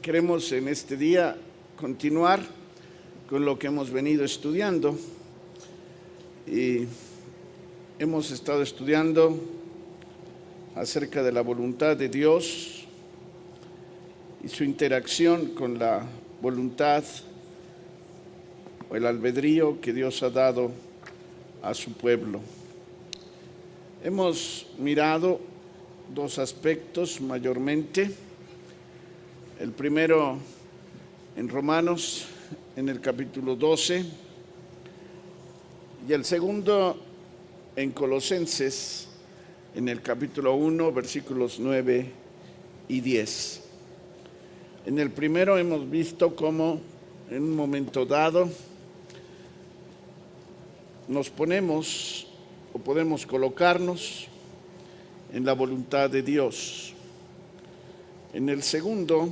Queremos en este día continuar con lo que hemos venido estudiando y hemos estado estudiando acerca de la voluntad de Dios y su interacción con la voluntad o el albedrío que Dios ha dado a su pueblo. Hemos mirado dos aspectos mayormente. El primero en Romanos, en el capítulo 12, y el segundo en Colosenses, en el capítulo 1, versículos 9 y 10. En el primero hemos visto cómo en un momento dado nos ponemos o podemos colocarnos en la voluntad de Dios. En el segundo,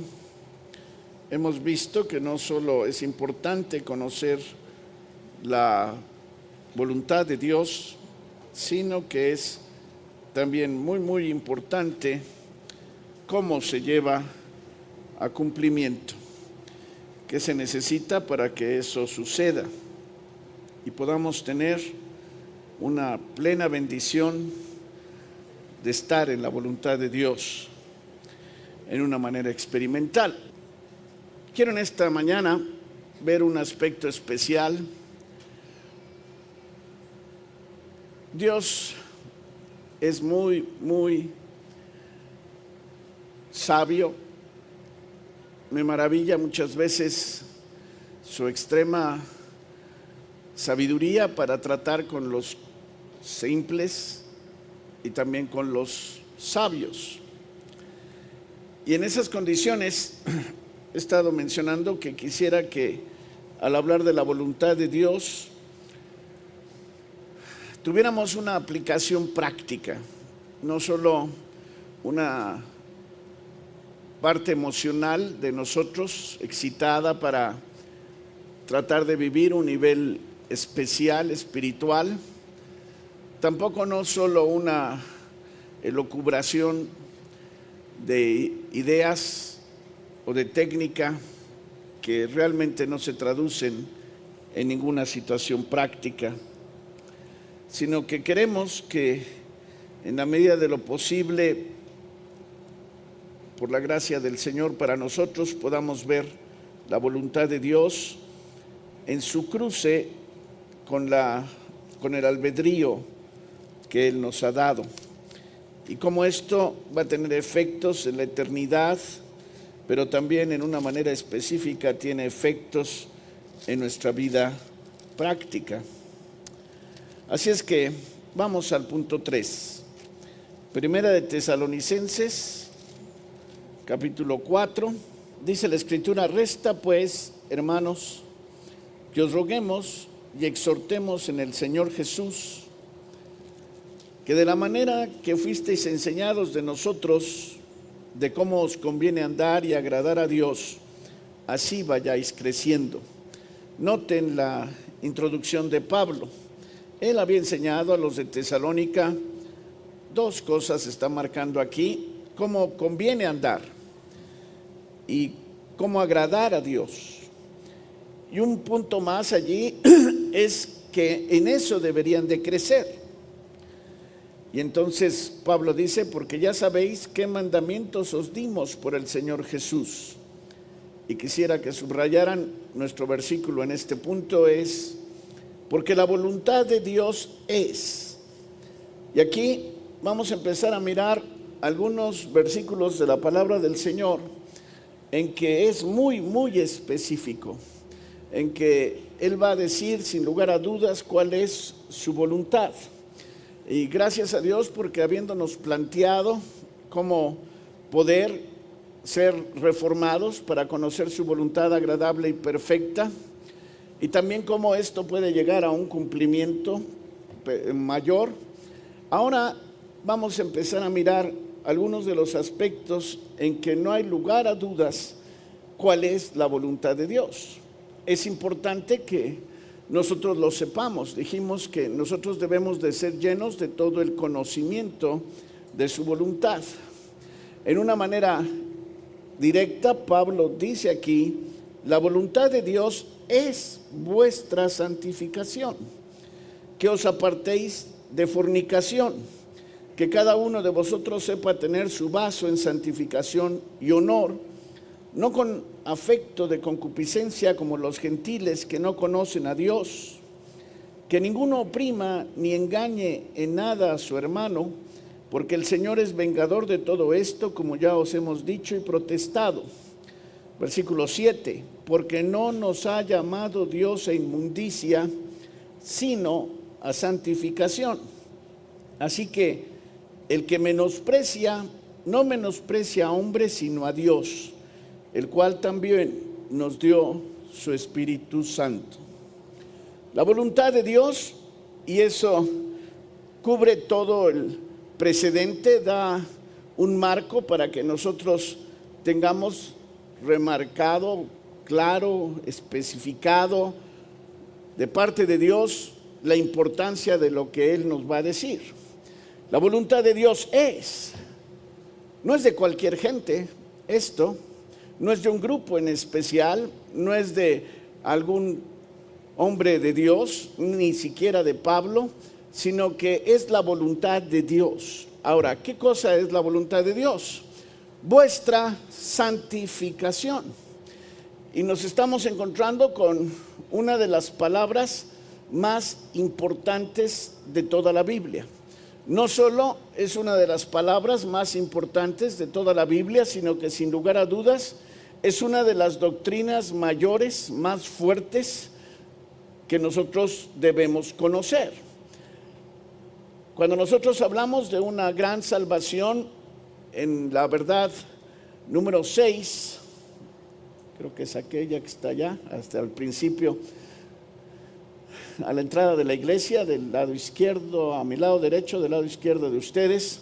hemos visto que no solo es importante conocer la voluntad de Dios, sino que es también muy importante cómo se lleva a cumplimiento, qué se necesita para que eso suceda y podamos tener una plena bendición de estar en la voluntad de Dios en una manera experimental. Quiero en esta mañana ver un aspecto especial. Dios es muy sabio. Me maravilla muchas veces su extrema sabiduría para tratar con los simples y también con los sabios. Y en esas condiciones he estado mencionando que quisiera que al hablar de la voluntad de Dios tuviéramos una aplicación práctica, no solo una parte emocional de nosotros excitada para tratar de vivir un nivel especial, espiritual, tampoco no solo una elucubración de ideas o de técnica que realmente no se traducen en ninguna situación práctica, sino que queremos que en la medida de lo posible, por la gracia del Señor para nosotros, podamos ver la voluntad de Dios en su cruce con el albedrío que Él nos ha dado, y cómo esto va a tener efectos en la eternidad, pero también en una manera específica tiene efectos en nuestra vida práctica. Así es que vamos al punto 3. Primera de Tesalonicenses, capítulo 4. Dice la Escritura: resta pues, hermanos, que os roguemos y exhortemos en el Señor Jesús, que de la manera que fuisteis enseñados de nosotros, de cómo os conviene andar y agradar a Dios, así vayáis creciendo. Noten la introducción de Pablo. Él había enseñado a los de Tesalónica dos cosas, está marcando aquí: cómo conviene andar y cómo agradar a Dios. Y un punto más allí es que en eso deberían de crecer. Y entonces Pablo dice: porque ya sabéis qué mandamientos os dimos por el Señor Jesús. Y quisiera que subrayaran nuestro versículo en este punto: es porque la voluntad de Dios es. Y aquí vamos a empezar a mirar algunos versículos de la palabra del Señor en que es muy específico, en que Él va a decir sin lugar a dudas cuál es su voluntad. Y gracias a Dios, porque habiéndonos planteado cómo poder ser reformados para conocer su voluntad agradable y perfecta, y también cómo esto puede llegar a un cumplimiento mayor, ahora vamos a empezar a mirar algunos de los aspectos en que no hay lugar a dudas cuál es la voluntad de Dios. Es importante que nosotros lo sepamos. Dijimos que nosotros debemos de ser llenos de todo el conocimiento de su voluntad. En una manera directa, Pablo dice aquí, la voluntad de Dios es vuestra santificación, que os apartéis de fornicación, que cada uno de vosotros sepa tener su vaso en santificación y honor, no con afecto de concupiscencia como los gentiles que no conocen a Dios, que ninguno oprima ni engañe en nada a su hermano, porque el Señor es vengador de todo esto, como ya os hemos dicho y protestado. Versículo 7, porque no nos ha llamado Dios a inmundicia, sino a santificación. Así que el que menosprecia, no menosprecia a hombres, sino a Dios, el cual también nos dio su Espíritu Santo. La voluntad de Dios, y eso cubre todo el precedente, da un marco para que nosotros tengamos remarcado, claro, especificado de parte de Dios la importancia de lo que Él nos va a decir. La voluntad de Dios no es de cualquier gente, esto no es de un grupo en especial, no es de algún hombre de Dios, ni siquiera de Pablo, sino que es la voluntad de Dios. Ahora, ¿qué cosa es la voluntad de Dios? Vuestra santificación. Y nos estamos encontrando con una de las palabras más importantes de toda la Biblia. No solo es una de las palabras más importantes de toda la Biblia, sino que sin lugar a dudas es una de las doctrinas mayores, más fuertes que nosotros debemos conocer. Cuando nosotros hablamos de una gran salvación, en la verdad número 6, creo que es aquella que está allá, hasta el principio, a la entrada de la iglesia, del lado izquierdo, a mi lado derecho, del lado izquierdo de ustedes,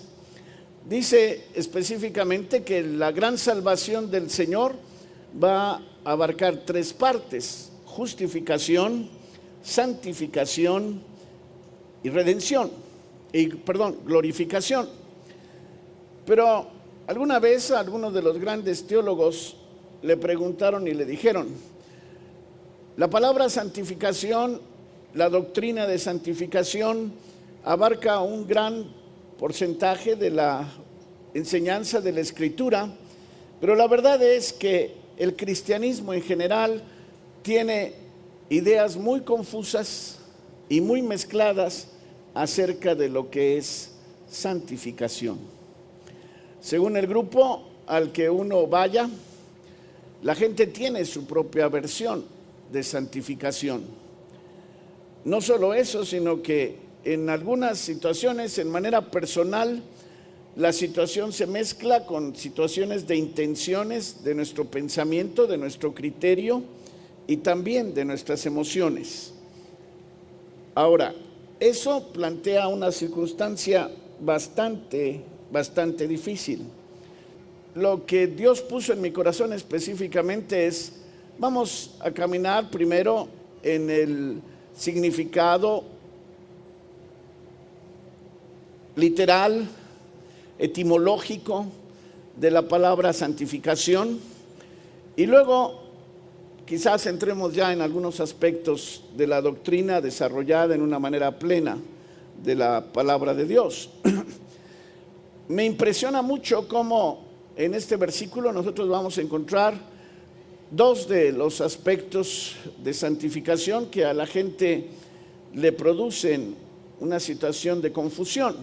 dice específicamente que la gran salvación del Señor va a abarcar 3 partes: justificación, santificación y redención, glorificación. Pero alguna vez a algunos de los grandes teólogos le preguntaron y le dijeron, la palabra santificación, la doctrina de santificación abarca un gran porcentaje de la enseñanza de la Escritura, pero la verdad es que el cristianismo en general tiene ideas muy confusas y muy mezcladas acerca de lo que es santificación. Según el grupo al que uno vaya, la gente tiene su propia versión de santificación. No solo eso, sino que en algunas situaciones, en manera personal, la situación se mezcla con situaciones de intenciones de nuestro pensamiento, de nuestro criterio y también de nuestras emociones. Ahora, eso plantea una circunstancia bastante difícil. Lo que Dios puso en mi corazón específicamente es, vamos a caminar primero en el significado literal, etimológico de la palabra santificación, y luego quizás entremos ya en algunos aspectos de la doctrina desarrollada en una manera plena de la palabra de Dios. Me impresiona mucho cómo en este versículo nosotros vamos a encontrar 2 de los aspectos de santificación que a la gente le producen una situación de confusión,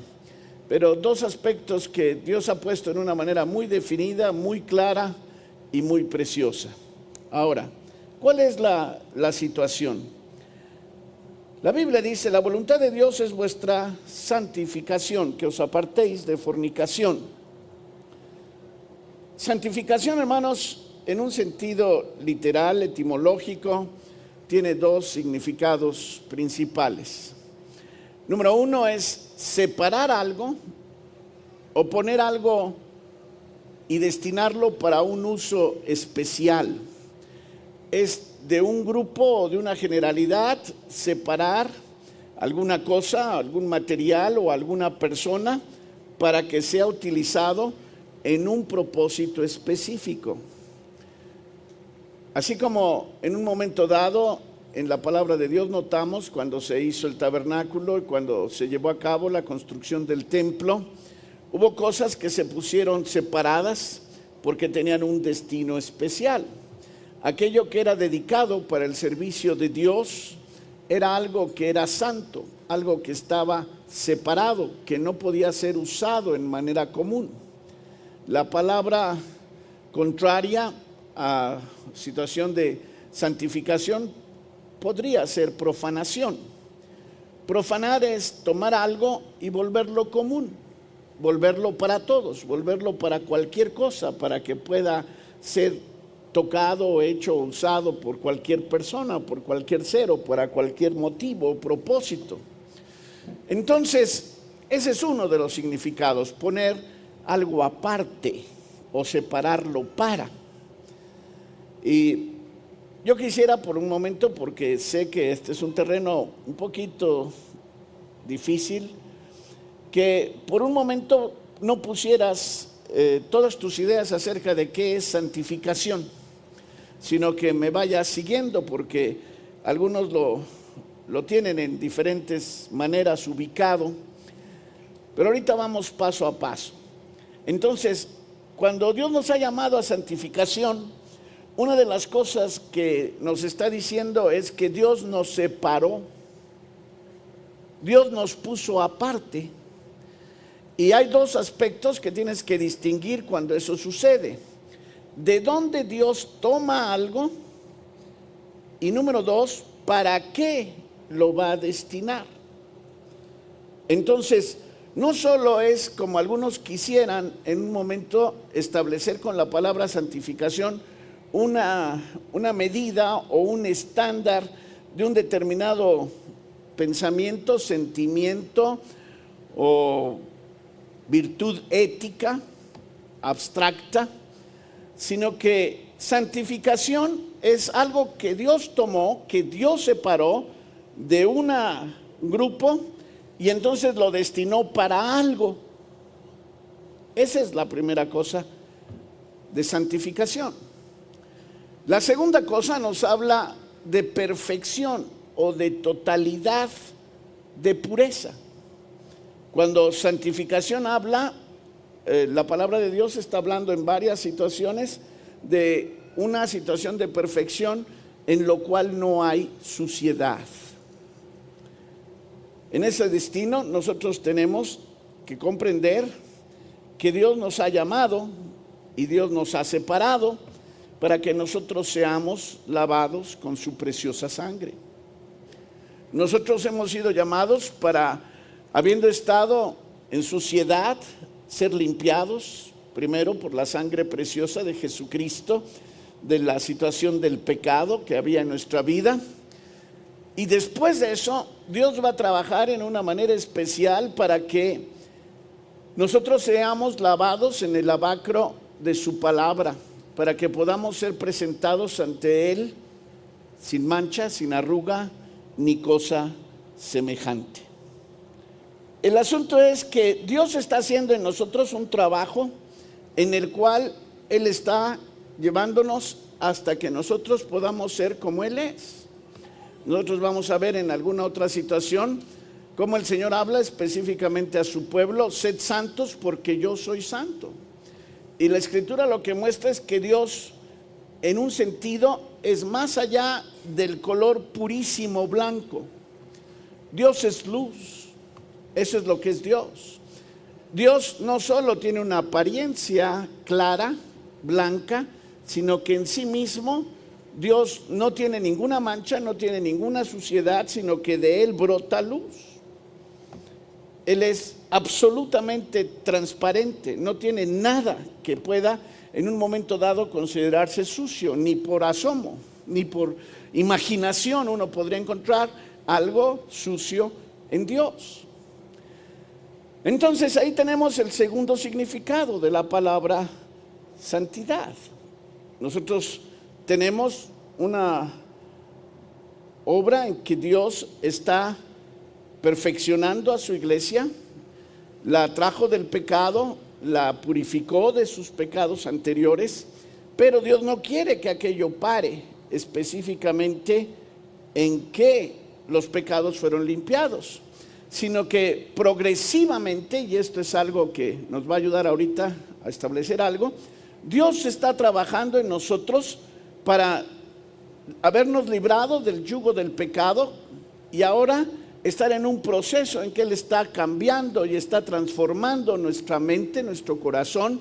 pero 2 aspectos que Dios ha puesto en una manera muy definida, muy clara y muy preciosa. Ahora, ¿cuál es la situación? La Biblia dice, la voluntad de Dios es vuestra santificación, que os apartéis de fornicación. Santificación, hermanos, en un sentido literal, etimológico, tiene 2 significados principales. Número 1 es separar algo o poner algo y destinarlo para un uso especial. Es de un grupo o de una generalidad separar alguna cosa, algún material o alguna persona para que sea utilizado en un propósito específico. Así como en un momento dado en la palabra de Dios notamos cuando se hizo el tabernáculo y cuando se llevó a cabo la construcción del templo, hubo cosas que se pusieron separadas porque tenían un destino especial. Aquello que era dedicado para el servicio de Dios era algo que era santo, algo que estaba separado, que no podía ser usado en manera común. La palabra contraria a situación de santificación podría ser profanación. Profanar es tomar algo y volverlo común, volverlo para todos, volverlo para cualquier cosa, para que pueda ser tocado, hecho o usado por cualquier persona, por cualquier ser o para cualquier motivo o propósito. Entonces, ese es uno de los significados, poner algo aparte o separarlo para. Y yo quisiera por un momento, porque sé que este es un terreno un poquito difícil, que por un momento no pusieras todas tus ideas acerca de qué es santificación, sino que me vayas siguiendo, porque algunos lo tienen en diferentes maneras ubicado, pero ahorita vamos paso a paso. Entonces, cuando Dios nos ha llamado a santificación, una de las cosas que nos está diciendo es que Dios nos separó, Dios nos puso aparte. Y hay dos aspectos que tienes que distinguir cuando eso sucede: de dónde Dios toma algo, y número dos, para qué lo va a destinar. Entonces, no solo es como algunos quisieran en un momento establecer con la palabra santificación una medida o un estándar de un determinado pensamiento, sentimiento o virtud ética abstracta, sino que santificación es algo que Dios tomó, que Dios separó de un grupo y entonces lo destinó para algo. Esa es la primera cosa de santificación. La segunda cosa nos habla de perfección o de totalidad, de pureza. Cuando santificación habla, la palabra de Dios está hablando en varias situaciones de una situación de perfección en lo cual no hay suciedad. En ese destino nosotros tenemos que comprender que Dios nos ha llamado y Dios nos ha separado para que nosotros seamos lavados con su preciosa sangre. Nosotros hemos sido llamados para, habiendo estado en suciedad, ser limpiados primero por la sangre preciosa de Jesucristo, de la situación del pecado que había en nuestra vida. Y después de eso, Dios va a trabajar en una manera especial para que nosotros seamos lavados en el lavacro de su palabra, para que podamos ser presentados ante Él sin mancha, sin arruga, ni cosa semejante. El asunto es que Dios está haciendo en nosotros un trabajo en el cual Él está llevándonos hasta que nosotros podamos ser como Él es. Nosotros vamos a ver en alguna otra situación cómo el Señor habla específicamente a su pueblo: sed santos porque yo soy santo. Y la Escritura lo que muestra es que Dios, en un sentido, es más allá del color purísimo blanco. Dios es luz. Eso es lo que es Dios. Dios no solo tiene una apariencia clara, blanca, sino que en sí mismo Dios no tiene ninguna mancha, no tiene ninguna suciedad, sino que de Él brota luz. Él es absolutamente transparente, no tiene nada que pueda en un momento dado considerarse sucio, ni por asomo, ni por imaginación uno podría encontrar algo sucio en Dios. Entonces ahí tenemos el segundo significado de la palabra santidad. Nosotros tenemos una obra en que Dios está perfeccionando a su iglesia, la trajo del pecado la purificó de sus pecados anteriores, pero Dios no quiere que aquello pare específicamente en que los pecados fueron limpiados, sino que progresivamente, y esto es algo que nos va a ayudar ahorita a establecer algo, Dios está trabajando en nosotros para habernos librado del yugo del pecado y ahora estar en un proceso en que Él está cambiando y está transformando nuestra mente, nuestro corazón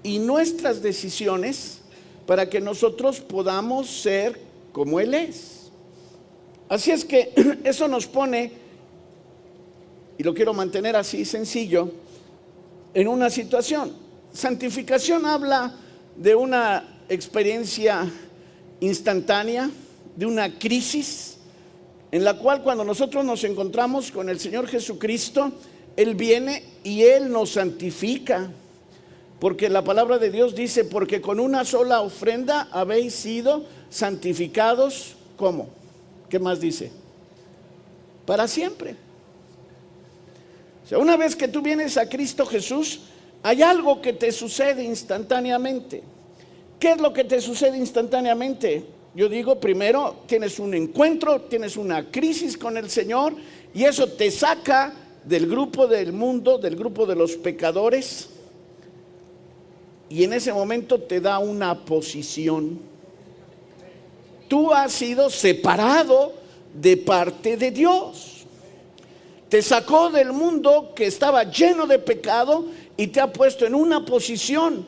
y nuestras decisiones para que nosotros podamos ser como Él es. Así es que eso nos pone, y lo quiero mantener así sencillo, en una situación. Santificación habla de una experiencia instantánea, de una crisis, en la cual cuando nosotros nos encontramos con el Señor Jesucristo, Él viene y Él nos santifica, porque la palabra de Dios dice, porque con una sola ofrenda habéis sido santificados, ¿cómo? ¿Qué más dice? Para siempre. O sea, una vez que tú vienes a Cristo Jesús, hay algo que te sucede instantáneamente. ¿Qué es lo que te sucede instantáneamente? Yo digo, primero tienes un encuentro, tienes una crisis con el Señor y eso te saca del grupo del mundo, del grupo de los pecadores, y en ese momento te da una posición. Tú has sido separado de parte de Dios. Te sacó del mundo que estaba lleno de pecado y te ha puesto en una posición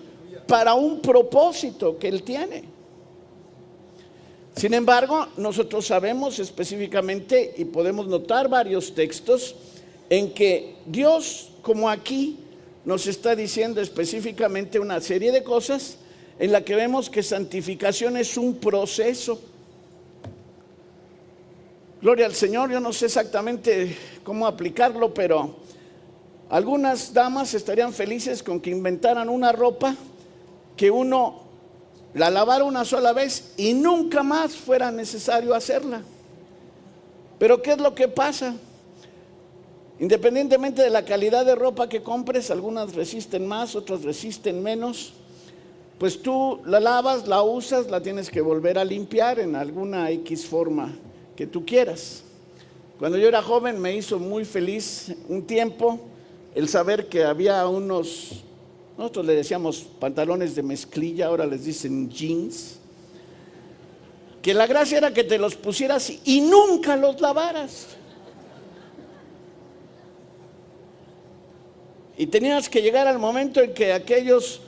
para un propósito que Él tiene. Sin embargo, nosotros sabemos específicamente y podemos notar varios textos en que Dios, como aquí, nos está diciendo específicamente una serie de cosas en la que vemos que santificación es un proceso. Gloria al Señor. Yo no sé exactamente cómo aplicarlo, pero algunas damas estarían felices con que inventaran una ropa que uno la lavara una sola vez y nunca más fuera necesario hacerla. Pero ¿qué es lo que pasa? Independientemente de la calidad de ropa que compres, algunas resisten más, otras resisten menos. Pues tú la lavas, la usas, la tienes que volver a limpiar en alguna X forma que tú quieras. Cuando yo era joven me hizo muy feliz un tiempo el saber que había unos, nosotros le decíamos pantalones de mezclilla, ahora les dicen jeans, que la gracia era que te los pusieras y nunca los lavaras. Y tenías que llegar al momento en que aquellos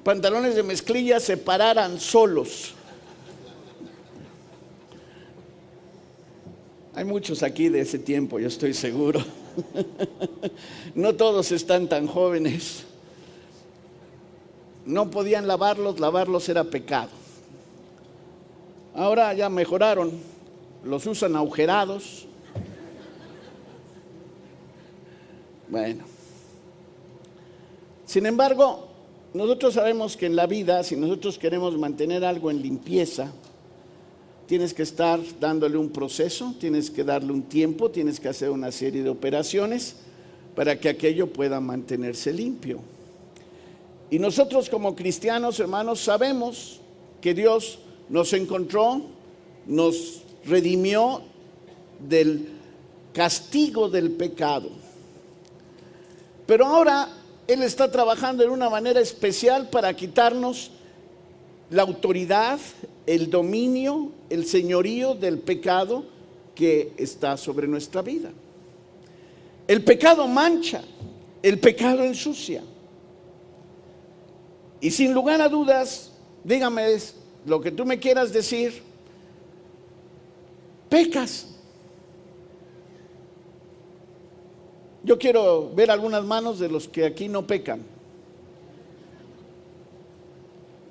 pantalones de mezclilla se pararan solos. Hay muchos aquí de ese tiempo, yo estoy seguro. No todos están tan jóvenes. No podían lavarlos era pecado. Ahora ya mejoraron, los usan agujerados. Bueno. Sin embargo, nosotros sabemos que en la vida, si nosotros queremos mantener algo en limpieza, tienes que estar dándole un proceso, tienes que darle un tiempo, tienes que hacer una serie de operaciones para que aquello pueda mantenerse limpio. Y nosotros como cristianos, hermanos, sabemos que Dios nos encontró, nos redimió del castigo del pecado. Pero ahora Él está trabajando en una manera especial para quitarnos la autoridad, el dominio, el señorío del pecado que está sobre nuestra vida. El pecado mancha, el pecado ensucia. Y sin lugar a dudas, dígame lo que tú me quieras decir, pecas. Yo quiero ver algunas manos de los que aquí no pecan.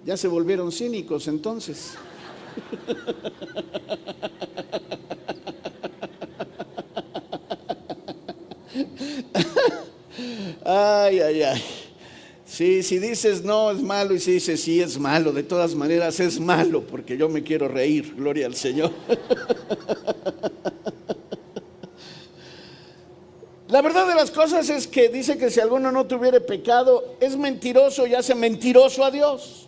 Ya se volvieron cínicos entonces. Ay, ay, ay. Sí, si dices no es malo y si dices sí es malo, de todas maneras es malo porque yo me quiero reír, gloria al Señor. La verdad de las cosas es que dice que si alguno no tuviere pecado, es mentiroso y hace mentiroso a Dios.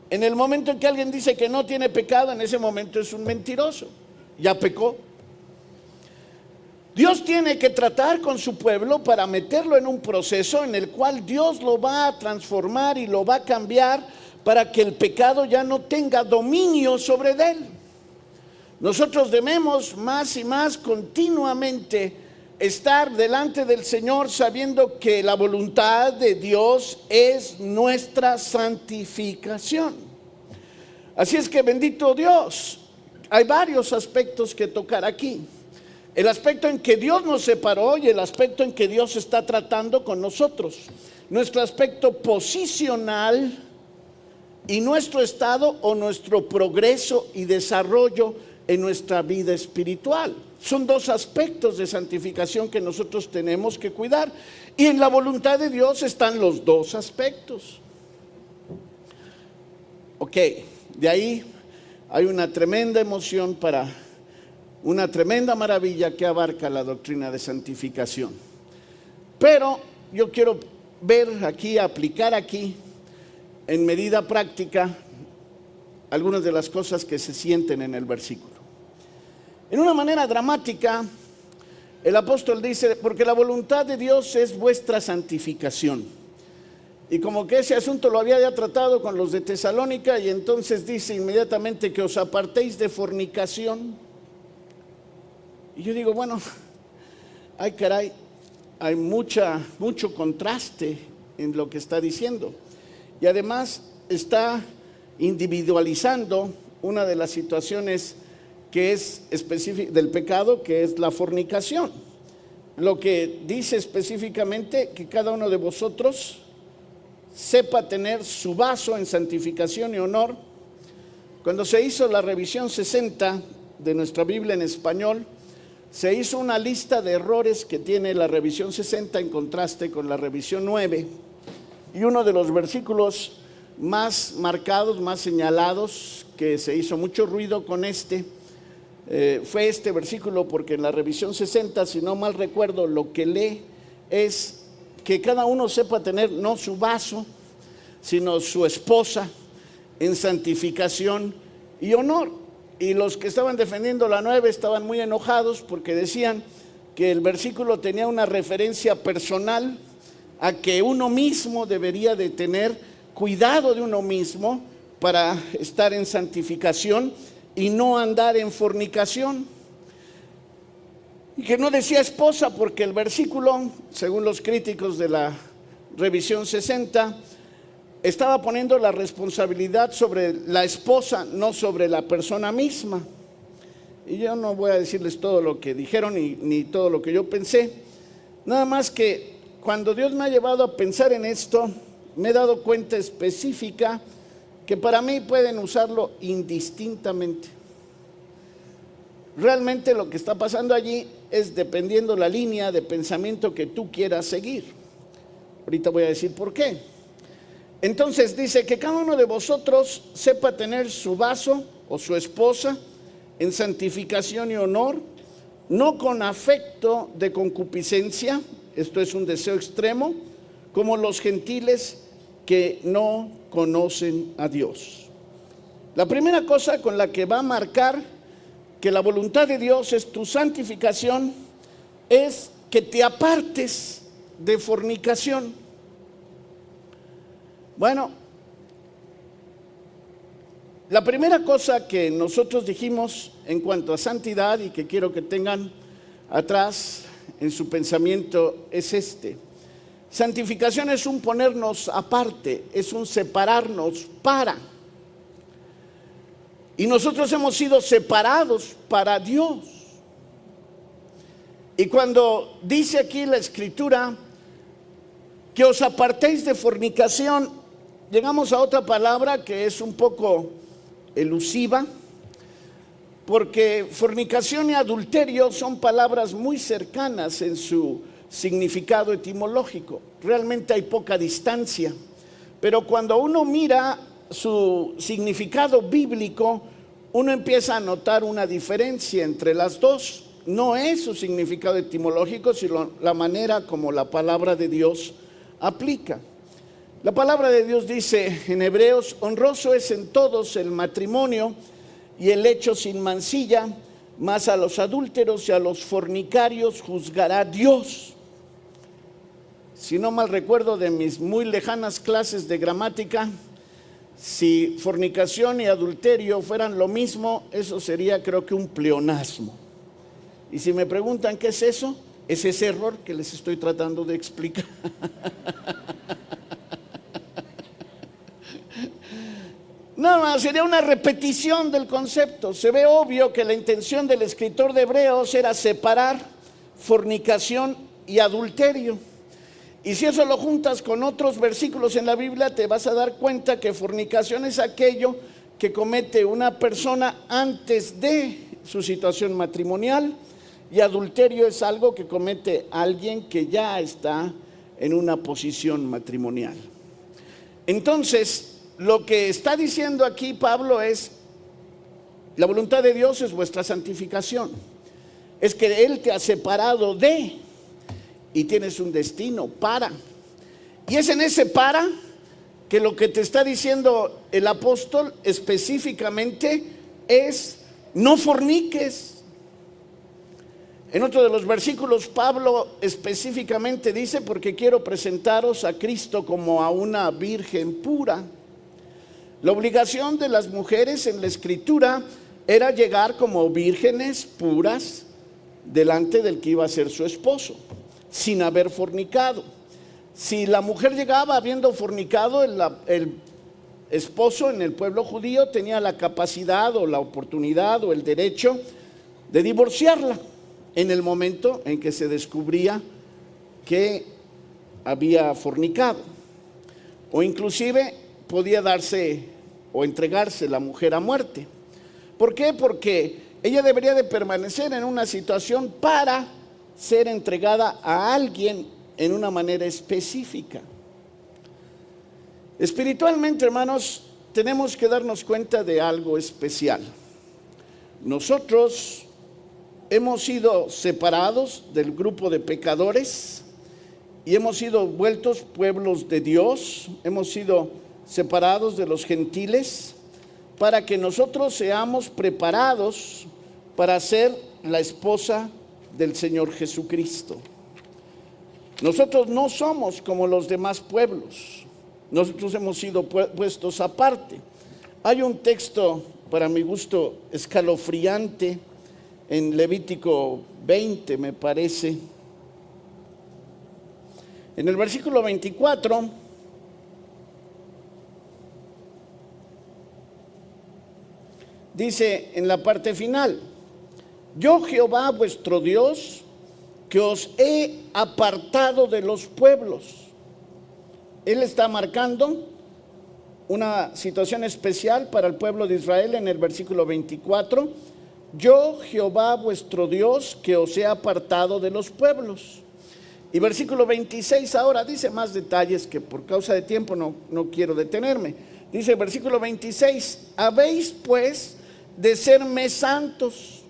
En el momento en que alguien dice que no tiene pecado, en ese momento es un mentiroso. Ya pecó. Dios tiene que tratar con su pueblo para meterlo en un proceso en el cual Dios lo va a transformar y lo va a cambiar para que el pecado ya no tenga dominio sobre él. Nosotros debemos más y más continuamente estar delante del Señor sabiendo que la voluntad de Dios es nuestra santificación. Así es que bendito Dios, hay varios aspectos que tocar aquí. El aspecto en que Dios nos separó y el aspecto en que Dios está tratando con nosotros. Nuestro aspecto posicional y nuestro estado o nuestro progreso y desarrollo en nuestra vida espiritual. Son dos aspectos de santificación que nosotros tenemos que cuidar. Y en la voluntad de Dios están los dos aspectos. Ok, de ahí hay una tremenda emoción para una tremenda maravilla que abarca la doctrina de santificación. Pero yo quiero ver aquí, aplicar aquí, en medida práctica, algunas de las cosas que se sienten en el versículo. En una manera dramática, el apóstol dice, porque la voluntad de Dios es vuestra santificación. Y como que ese asunto lo había ya tratado con los de Tesalónica, y entonces dice inmediatamente que os apartéis de fornicación. Y yo digo, bueno, ay caray, hay mucho contraste en lo que está diciendo. Y además está individualizando una de las situaciones que es específica del pecado, que es la fornicación. Lo que dice específicamente que cada uno de vosotros sepa tener su vaso en santificación y honor. Cuando se hizo la revisión 60 de nuestra Biblia en español, se hizo una lista de errores que tiene la revisión 60 en contraste con la revisión 9. Y uno de los versículos más marcados, más señalados, que se hizo mucho ruido con fue este versículo, porque en la revisión 60, si no mal recuerdo, lo que lee es que cada uno sepa tener no su vaso, sino su esposa en santificación y honor. Y los que estaban defendiendo la 9 estaban muy enojados porque decían que el versículo tenía una referencia personal a que uno mismo debería de tener cuidado de uno mismo para estar en santificación y no andar en fornicación. Y que no decía esposa porque el versículo, según los críticos de la revisión 60, estaba poniendo la responsabilidad sobre la esposa, no sobre la persona misma. Y yo no voy a decirles todo lo que dijeron ni todo lo que yo pensé. Nada más que cuando Dios me ha llevado a pensar en esto, me he dado cuenta específica que para mí pueden usarlo indistintamente. Realmente lo que está pasando allí es dependiendo la línea de pensamiento que tú quieras seguir. Ahorita voy a decir por qué. Entonces dice que cada uno de vosotros sepa tener su vaso o su esposa en santificación y honor, no con afecto de concupiscencia, esto es un deseo extremo, como los gentiles que no conocen a Dios. La primera cosa con la que va a marcar que la voluntad de Dios es tu santificación es que te apartes de fornicación. Bueno, la primera cosa que nosotros dijimos en cuanto a santidad y que quiero que tengan atrás en su pensamiento es santificación es un ponernos aparte, es un separarnos para. Y nosotros hemos sido separados para Dios. Y cuando dice aquí la Escritura que os apartéis de fornicación, llegamos a otra palabra que es un poco elusiva, porque fornicación y adulterio son palabras muy cercanas en su significado etimológico. Realmente hay poca distancia, pero cuando uno mira su significado bíblico, uno empieza a notar una diferencia entre las dos. no es su significado etimológico, sino la manera como la palabra de Dios aplica. La palabra de Dios dice en Hebreos: honroso es en todos el matrimonio y el lecho sin mancilla, mas a los adúlteros y a los fornicarios juzgará Dios. Si no mal recuerdo de mis muy lejanas clases de gramática, si fornicación y adulterio fueran lo mismo, eso sería, creo que, un pleonasmo. Y si me preguntan qué es eso, es ese error que les estoy tratando de explicar. No, sería una repetición del concepto. Se ve obvio que la intención del escritor de Hebreos era separar fornicación y adulterio. Y si eso lo juntas con otros versículos en la Biblia, te vas a dar cuenta que fornicación es aquello que comete una persona antes de su situación matrimonial, y adulterio es algo que comete alguien que ya está en una posición matrimonial. Entonces, lo que está diciendo aquí Pablo es: la voluntad de Dios es vuestra santificación. Es que Él te ha separado de, y tienes un destino para. Y es en ese para que lo que te está diciendo el apóstol específicamente es: no forniques. En otro de los versículos Pablo específicamente dice: porque quiero presentaros a Cristo como a una virgen pura. La obligación de las mujeres en la Escritura era llegar como vírgenes puras delante del que iba a ser su esposo, sin haber fornicado. Si la mujer llegaba habiendo fornicado, el esposo en el pueblo judío tenía la capacidad o la oportunidad o el derecho de divorciarla en el momento en que se descubría que había fornicado. O inclusive podía darse o entregarse la mujer a muerte. ¿Por qué? Porque ella debería de permanecer en una situación para ser entregada a alguien en una manera específica. Espiritualmente, hermanos, tenemos que darnos cuenta de algo especial. Nosotros hemos sido separados del grupo de pecadores y hemos sido vueltos pueblos de Dios. Hemos sido separados de los gentiles para que nosotros seamos preparados para ser la esposa del Señor Jesucristo. Nosotros no somos como los demás pueblos. Nosotros hemos sido puestos aparte. Hay un texto, para mi gusto, escalofriante en Levítico 20, me parece. En el versículo 24 dice en la parte final: yo, Jehová vuestro Dios, que os he apartado de los pueblos. Él está marcando una situación especial para el pueblo de Israel en el versículo 24. Yo, Jehová vuestro Dios, que os he apartado de los pueblos. Y versículo 26 ahora dice más detalles que por causa de tiempo no quiero detenerme. Dice versículo 26: habéis pues de serme santos.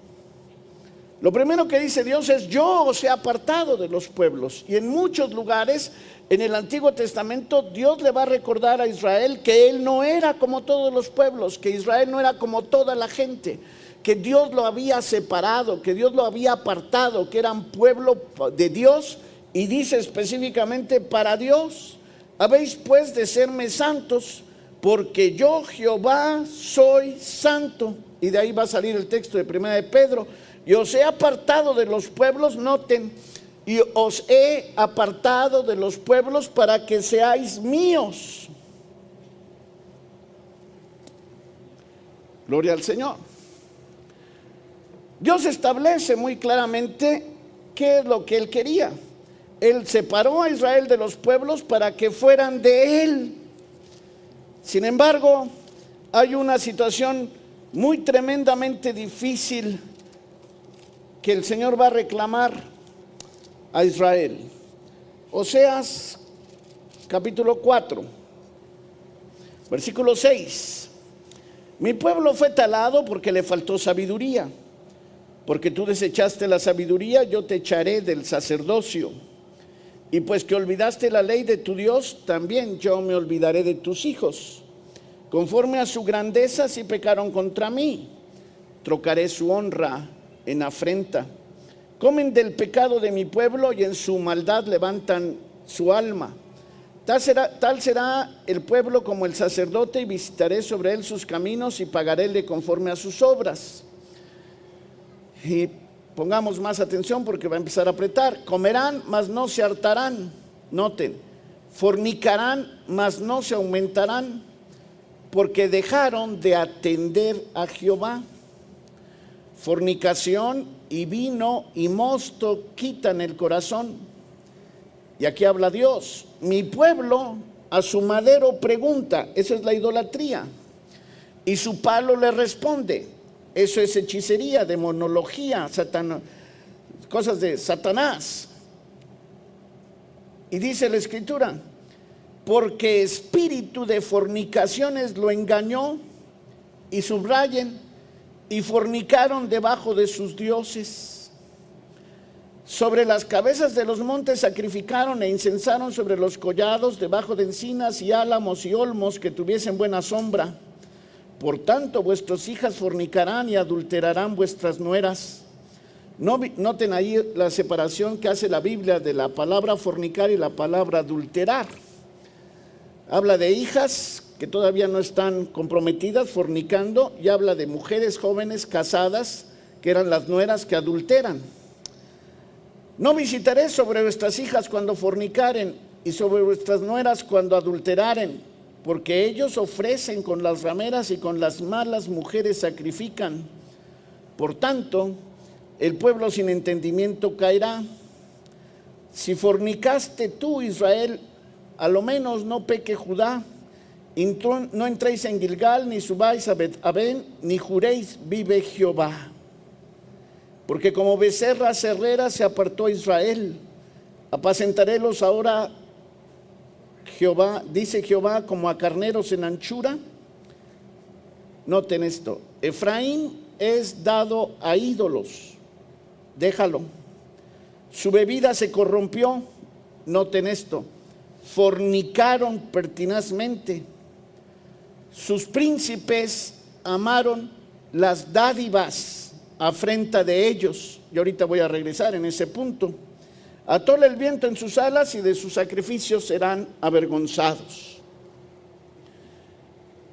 Lo primero que dice Dios es: yo os he apartado de los pueblos. Y en muchos lugares en el Antiguo Testamento Dios le va a recordar a Israel que él no era como todos los pueblos, que Israel no era como toda la gente, que Dios lo había separado, que Dios lo había apartado, que eran pueblo de Dios. Y dice específicamente: para Dios. Habéis pues de serme santos, porque yo, Jehová, soy santo. Y de ahí va a salir el texto de 1 de Pedro: y os he apartado de los pueblos, noten, y os he apartado de los pueblos para que seáis míos. Gloria al Señor. Dios establece muy claramente qué es lo que Él quería. Él separó a Israel de los pueblos para que fueran de Él. Sin embargo, hay una situación muy tremendamente difícil que el Señor va a reclamar a Israel. Oseas capítulo 4, versículo 6. Mi pueblo fue talado porque le faltó sabiduría. Porque tú desechaste la sabiduría, yo te echaré del sacerdocio. Y pues que olvidaste la ley de tu Dios, también yo me olvidaré de tus hijos. Conforme a su grandeza, si pecaron contra mí, trocaré su honra en afrenta. Comen del pecado de mi pueblo y en su maldad levantan su alma. Tal será el pueblo como el sacerdote, y visitaré sobre él sus caminos y pagaréle conforme a sus obras. Y pongamos más atención porque va a empezar a apretar. Comerán, mas no se hartarán. Noten, fornicarán, mas no se aumentarán, porque dejaron de atender a Jehová. Fornicación y vino y mosto quitan el corazón. Y aquí habla Dios. Mi pueblo a su madero pregunta, eso es la idolatría, y su palo le responde. Eso es hechicería, demonología, cosas de Satanás. Y dice la Escritura, porque espíritu de fornicaciones lo engañó, y subrayen, y fornicaron debajo de sus dioses. Sobre las cabezas de los montes sacrificaron e incensaron sobre los collados, debajo de encinas y álamos y olmos que tuviesen buena sombra. Por tanto, vuestras hijas fornicarán y adulterarán vuestras nueras. Noten ahí la separación que hace la Biblia de la palabra fornicar y la palabra adulterar. Habla de hijas que todavía no están comprometidas fornicando, y habla de mujeres jóvenes casadas que eran las nueras que adulteran. No visitaré sobre vuestras hijas cuando fornicaren y sobre vuestras nueras cuando adulteraren, porque ellos ofrecen con las rameras y con las malas mujeres sacrifican. Por tanto, el pueblo sin entendimiento caerá. Si fornicaste tú, Israel, a lo menos no peque Judá. No entréis en Gilgal, ni subáis a Bet-Aven, ni juréis, vive Jehová. Porque como becerra cerrera se apartó Israel. Apacentarélos ahora, Jehová, dice Jehová, como a carneros en anchura. Noten esto, Efraín es dado a ídolos, déjalo. Su bebida se corrompió, noten esto, fornicaron pertinazmente. Sus príncipes amaron las dádivas, afrenta de ellos. Y ahorita voy a regresar en ese punto. Atóle el viento en sus alas y de sus sacrificios serán avergonzados.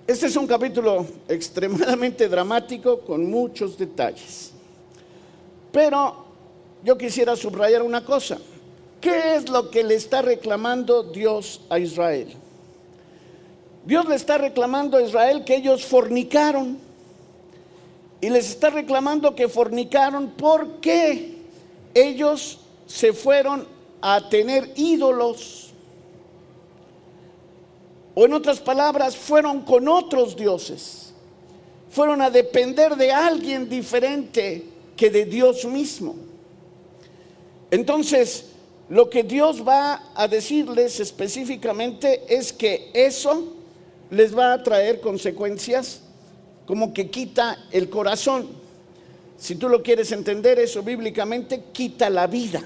Este es un capítulo extremadamente dramático con muchos detalles. Pero yo quisiera subrayar una cosa. ¿Qué es lo que le está reclamando Dios a Israel? Dios le está reclamando a Israel que ellos fornicaron. Y les está reclamando que fornicaron porque ellos se fueron a tener ídolos. O en otras palabras, fueron con otros dioses. Fueron a depender de alguien diferente que de Dios mismo. Entonces, lo que Dios va a decirles específicamente es que eso les va a traer consecuencias, como que quita el corazón. Si tú lo quieres entender eso bíblicamente, quita la vida.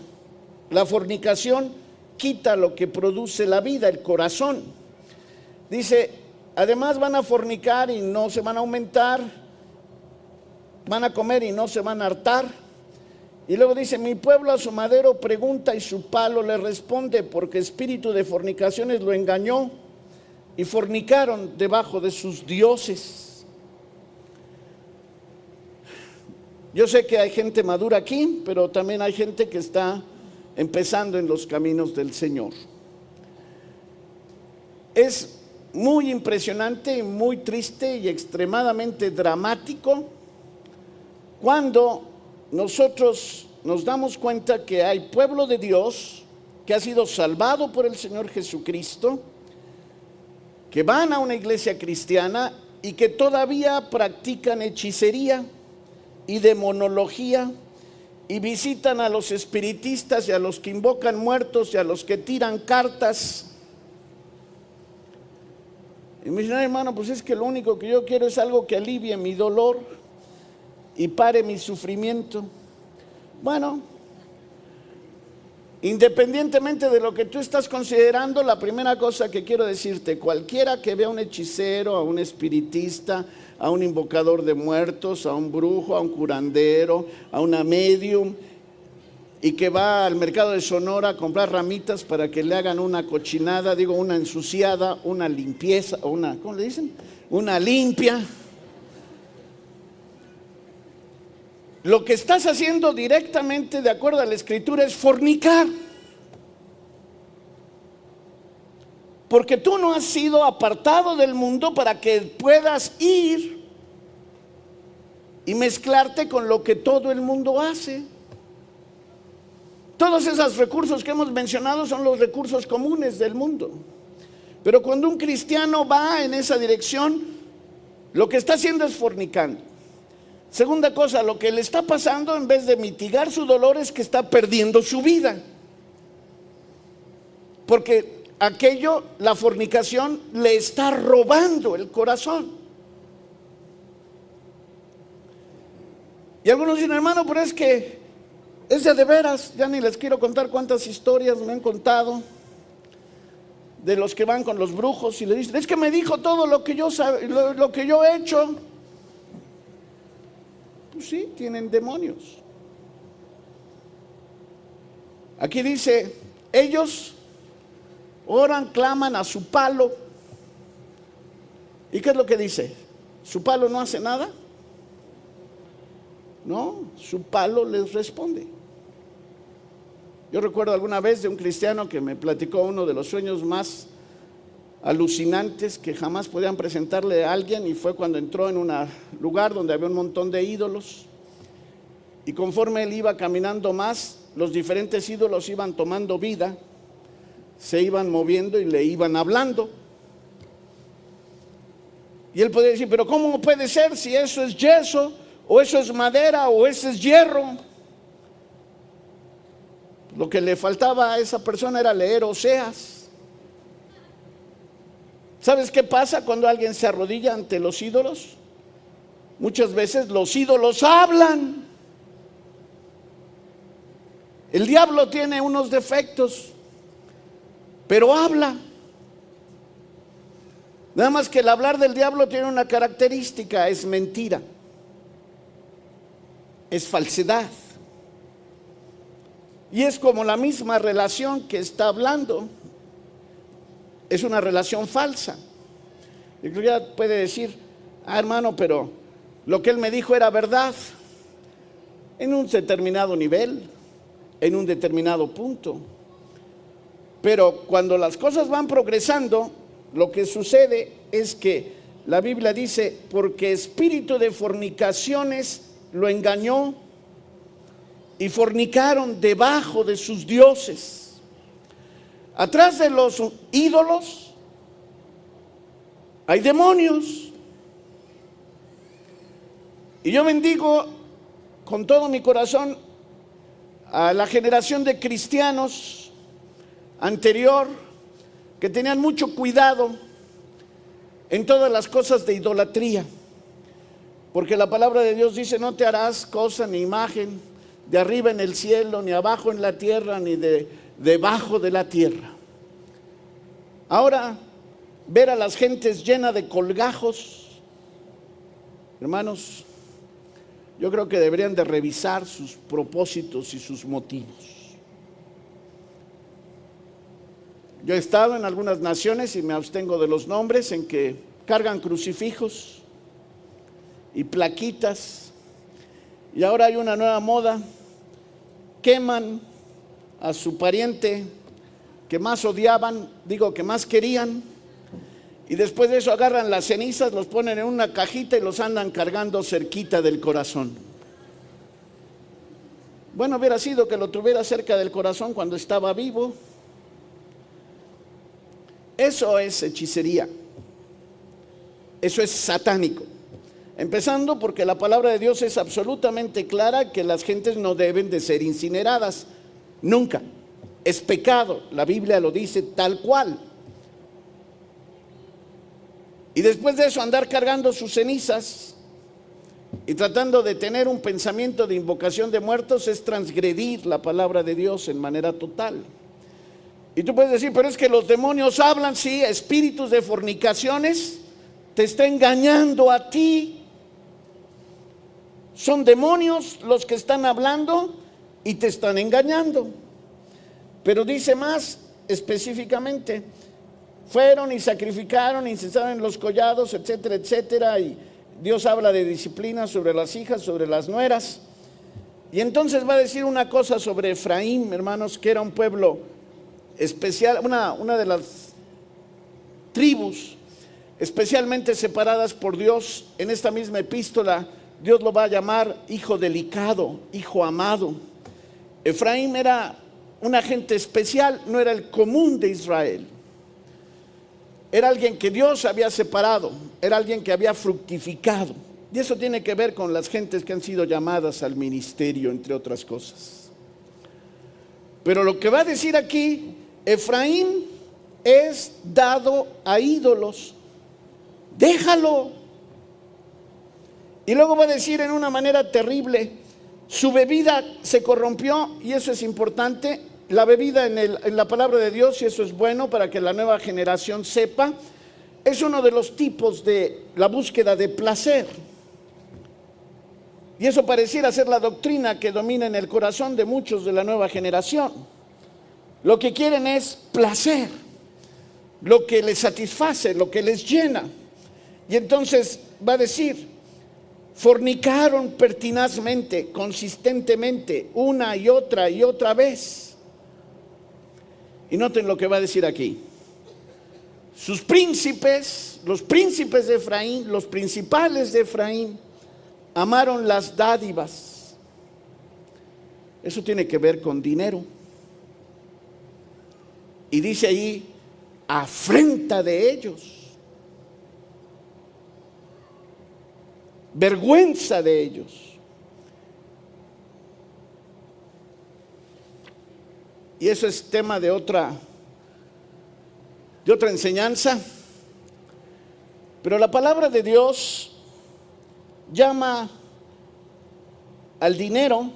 La fornicación quita lo que produce la vida, el corazón. Dice, además van a fornicar y no se van a aumentar, van a comer y no se van a hartar. Y luego dice, mi pueblo a su madero pregunta y su palo le responde, porque espíritu de fornicaciones lo engañó y fornicaron debajo de sus dioses. Yo sé que hay gente madura aquí, pero también hay gente que está empezando en los caminos del Señor. Es muy impresionante, muy triste y extremadamente dramático cuando nosotros nos damos cuenta que hay pueblo de Dios que ha sido salvado por el Señor Jesucristo, que van a una iglesia cristiana y que todavía practican hechicería y demonología, y visitan a los espiritistas y a los que invocan muertos y a los que tiran cartas. Y me dicen, hermano, pues es que lo único que yo quiero es algo que alivie mi dolor. y pare mi sufrimiento. Bueno, independientemente de lo que tú estás considerando, la primera cosa que quiero decirte: cualquiera que vea a un hechicero, a un espiritista, a un invocador de muertos, a un brujo, a un curandero, a una medium, y que va al mercado de Sonora a comprar ramitas para que le hagan una cochinada, digo, una ensuciada, una limpieza, o una, ¿cómo le dicen? Una limpia. Lo que estás haciendo directamente, de acuerdo a la Escritura, es fornicar. Porque tú no has sido apartado del mundo para que puedas ir y mezclarte con lo que todo el mundo hace. Todos esos recursos que hemos mencionado son los recursos comunes del mundo. Pero cuando un cristiano va en esa dirección, lo que está haciendo es fornicando. Segunda cosa, lo que le está pasando, en vez de mitigar su dolor, es que está perdiendo su vida. Porque aquello, la fornicación, le está robando el corazón. Y algunos dicen: hermano, pero es que es de veras. Ya ni les quiero contar cuántas historias me han contado de los que van con los brujos y le dicen: es que me dijo todo lo que yo he hecho. Pues sí, tienen demonios. Aquí dice: ellos oran, claman a su palo. ¿Y qué es lo que dice? ¿Su palo no hace nada? No, su palo les responde. Yo recuerdo alguna vez de un cristiano que me platicó uno de los sueños más alucinantes que jamás podían presentarle a alguien, y fue cuando entró en un lugar donde había un montón de ídolos, y conforme él iba caminando más, los diferentes ídolos iban tomando vida, se iban moviendo y le iban hablando. Y él podía decir: pero ¿cómo puede ser si eso es yeso, o eso es madera, o eso es hierro? Lo que le faltaba a esa persona era leer Oseas. ¿Sabes qué pasa cuando alguien se arrodilla ante los ídolos? Muchas veces los ídolos hablan. El diablo tiene unos defectos, pero habla. Nada más que el hablar del diablo tiene una característica: es mentira, es falsedad. Y es como la misma relación que está hablando. Es una relación falsa. Y ya puede decir: hermano, pero lo que él me dijo era verdad en un determinado nivel, en un determinado punto. Pero cuando las cosas van progresando, lo que sucede es que la Biblia dice: porque espíritu de fornicaciones lo engañó, y fornicaron debajo de sus dioses. Atrás de los ídolos hay demonios. Y yo bendigo con todo mi corazón a la generación de cristianos anterior, que tenían mucho cuidado en todas las cosas de idolatría, porque la palabra de Dios dice: no te harás cosa ni imagen de arriba en el cielo, ni abajo en la tierra, ni debajo de la tierra. Ahora, ver a las gentes llenas de colgajos, hermanos, yo creo que deberían de revisar sus propósitos y sus motivos. Yo he estado en algunas naciones, y me abstengo de los nombres, en que cargan crucifijos y plaquitas, y ahora hay una nueva moda: queman a su pariente que más odiaban, que más querían, y después de eso agarran las cenizas, los ponen en una cajita y los andan cargando cerquita del corazón. Bueno, hubiera sido que lo tuviera cerca del corazón cuando estaba vivo. Eso es hechicería. Eso es satánico. Empezando porque la palabra de Dios es absolutamente clara que las gentes no deben de ser incineradas. Nunca. Es pecado. La Biblia lo dice tal cual. Y después de eso andar cargando sus cenizas, y tratando de tener un pensamiento de invocación de muertos es transgredir la palabra de Dios en manera total. Y tú puedes decir, pero es que los demonios hablan, sí, espíritus de fornicaciones, te está engañando a ti. Son demonios los que están hablando y te están engañando. Pero dice más específicamente, fueron y sacrificaron, incensaron los collados, etcétera, etcétera, y Dios habla de disciplina sobre las hijas, sobre las nueras. Y entonces va a decir una cosa sobre Efraín, hermanos, que era un pueblo especial, una de las tribus especialmente separadas por Dios. En esta misma epístola Dios lo va a llamar hijo delicado, hijo amado. Efraín era una gente especial, no era el común de Israel. Era alguien que Dios había separado, era alguien que había fructificado. Y eso tiene que ver con las gentes que han sido llamadas al ministerio, entre otras cosas. Pero lo que va a decir aquí, Efraín es dado a ídolos. Déjalo. Y luego va a decir en una manera terrible, su bebida se corrompió, y eso es importante. La bebida en la palabra de Dios, y eso es bueno para que la nueva generación sepa, es uno de los tipos de la búsqueda de placer. Y eso pareciera ser la doctrina que domina en el corazón de muchos de la nueva generación. Lo que quieren es placer, lo que les satisface, lo que les llena. Y entonces va a decir, fornicaron pertinazmente, consistentemente, una y otra vez. Y noten lo que va a decir aquí. Sus príncipes, los príncipes de Efraín, los principales de Efraín, amaron las dádivas. Eso tiene que ver con dinero. Y dice ahí, afrenta de ellos, vergüenza de ellos. Y eso es tema de otra enseñanza. Pero la palabra de Dios llama al dinero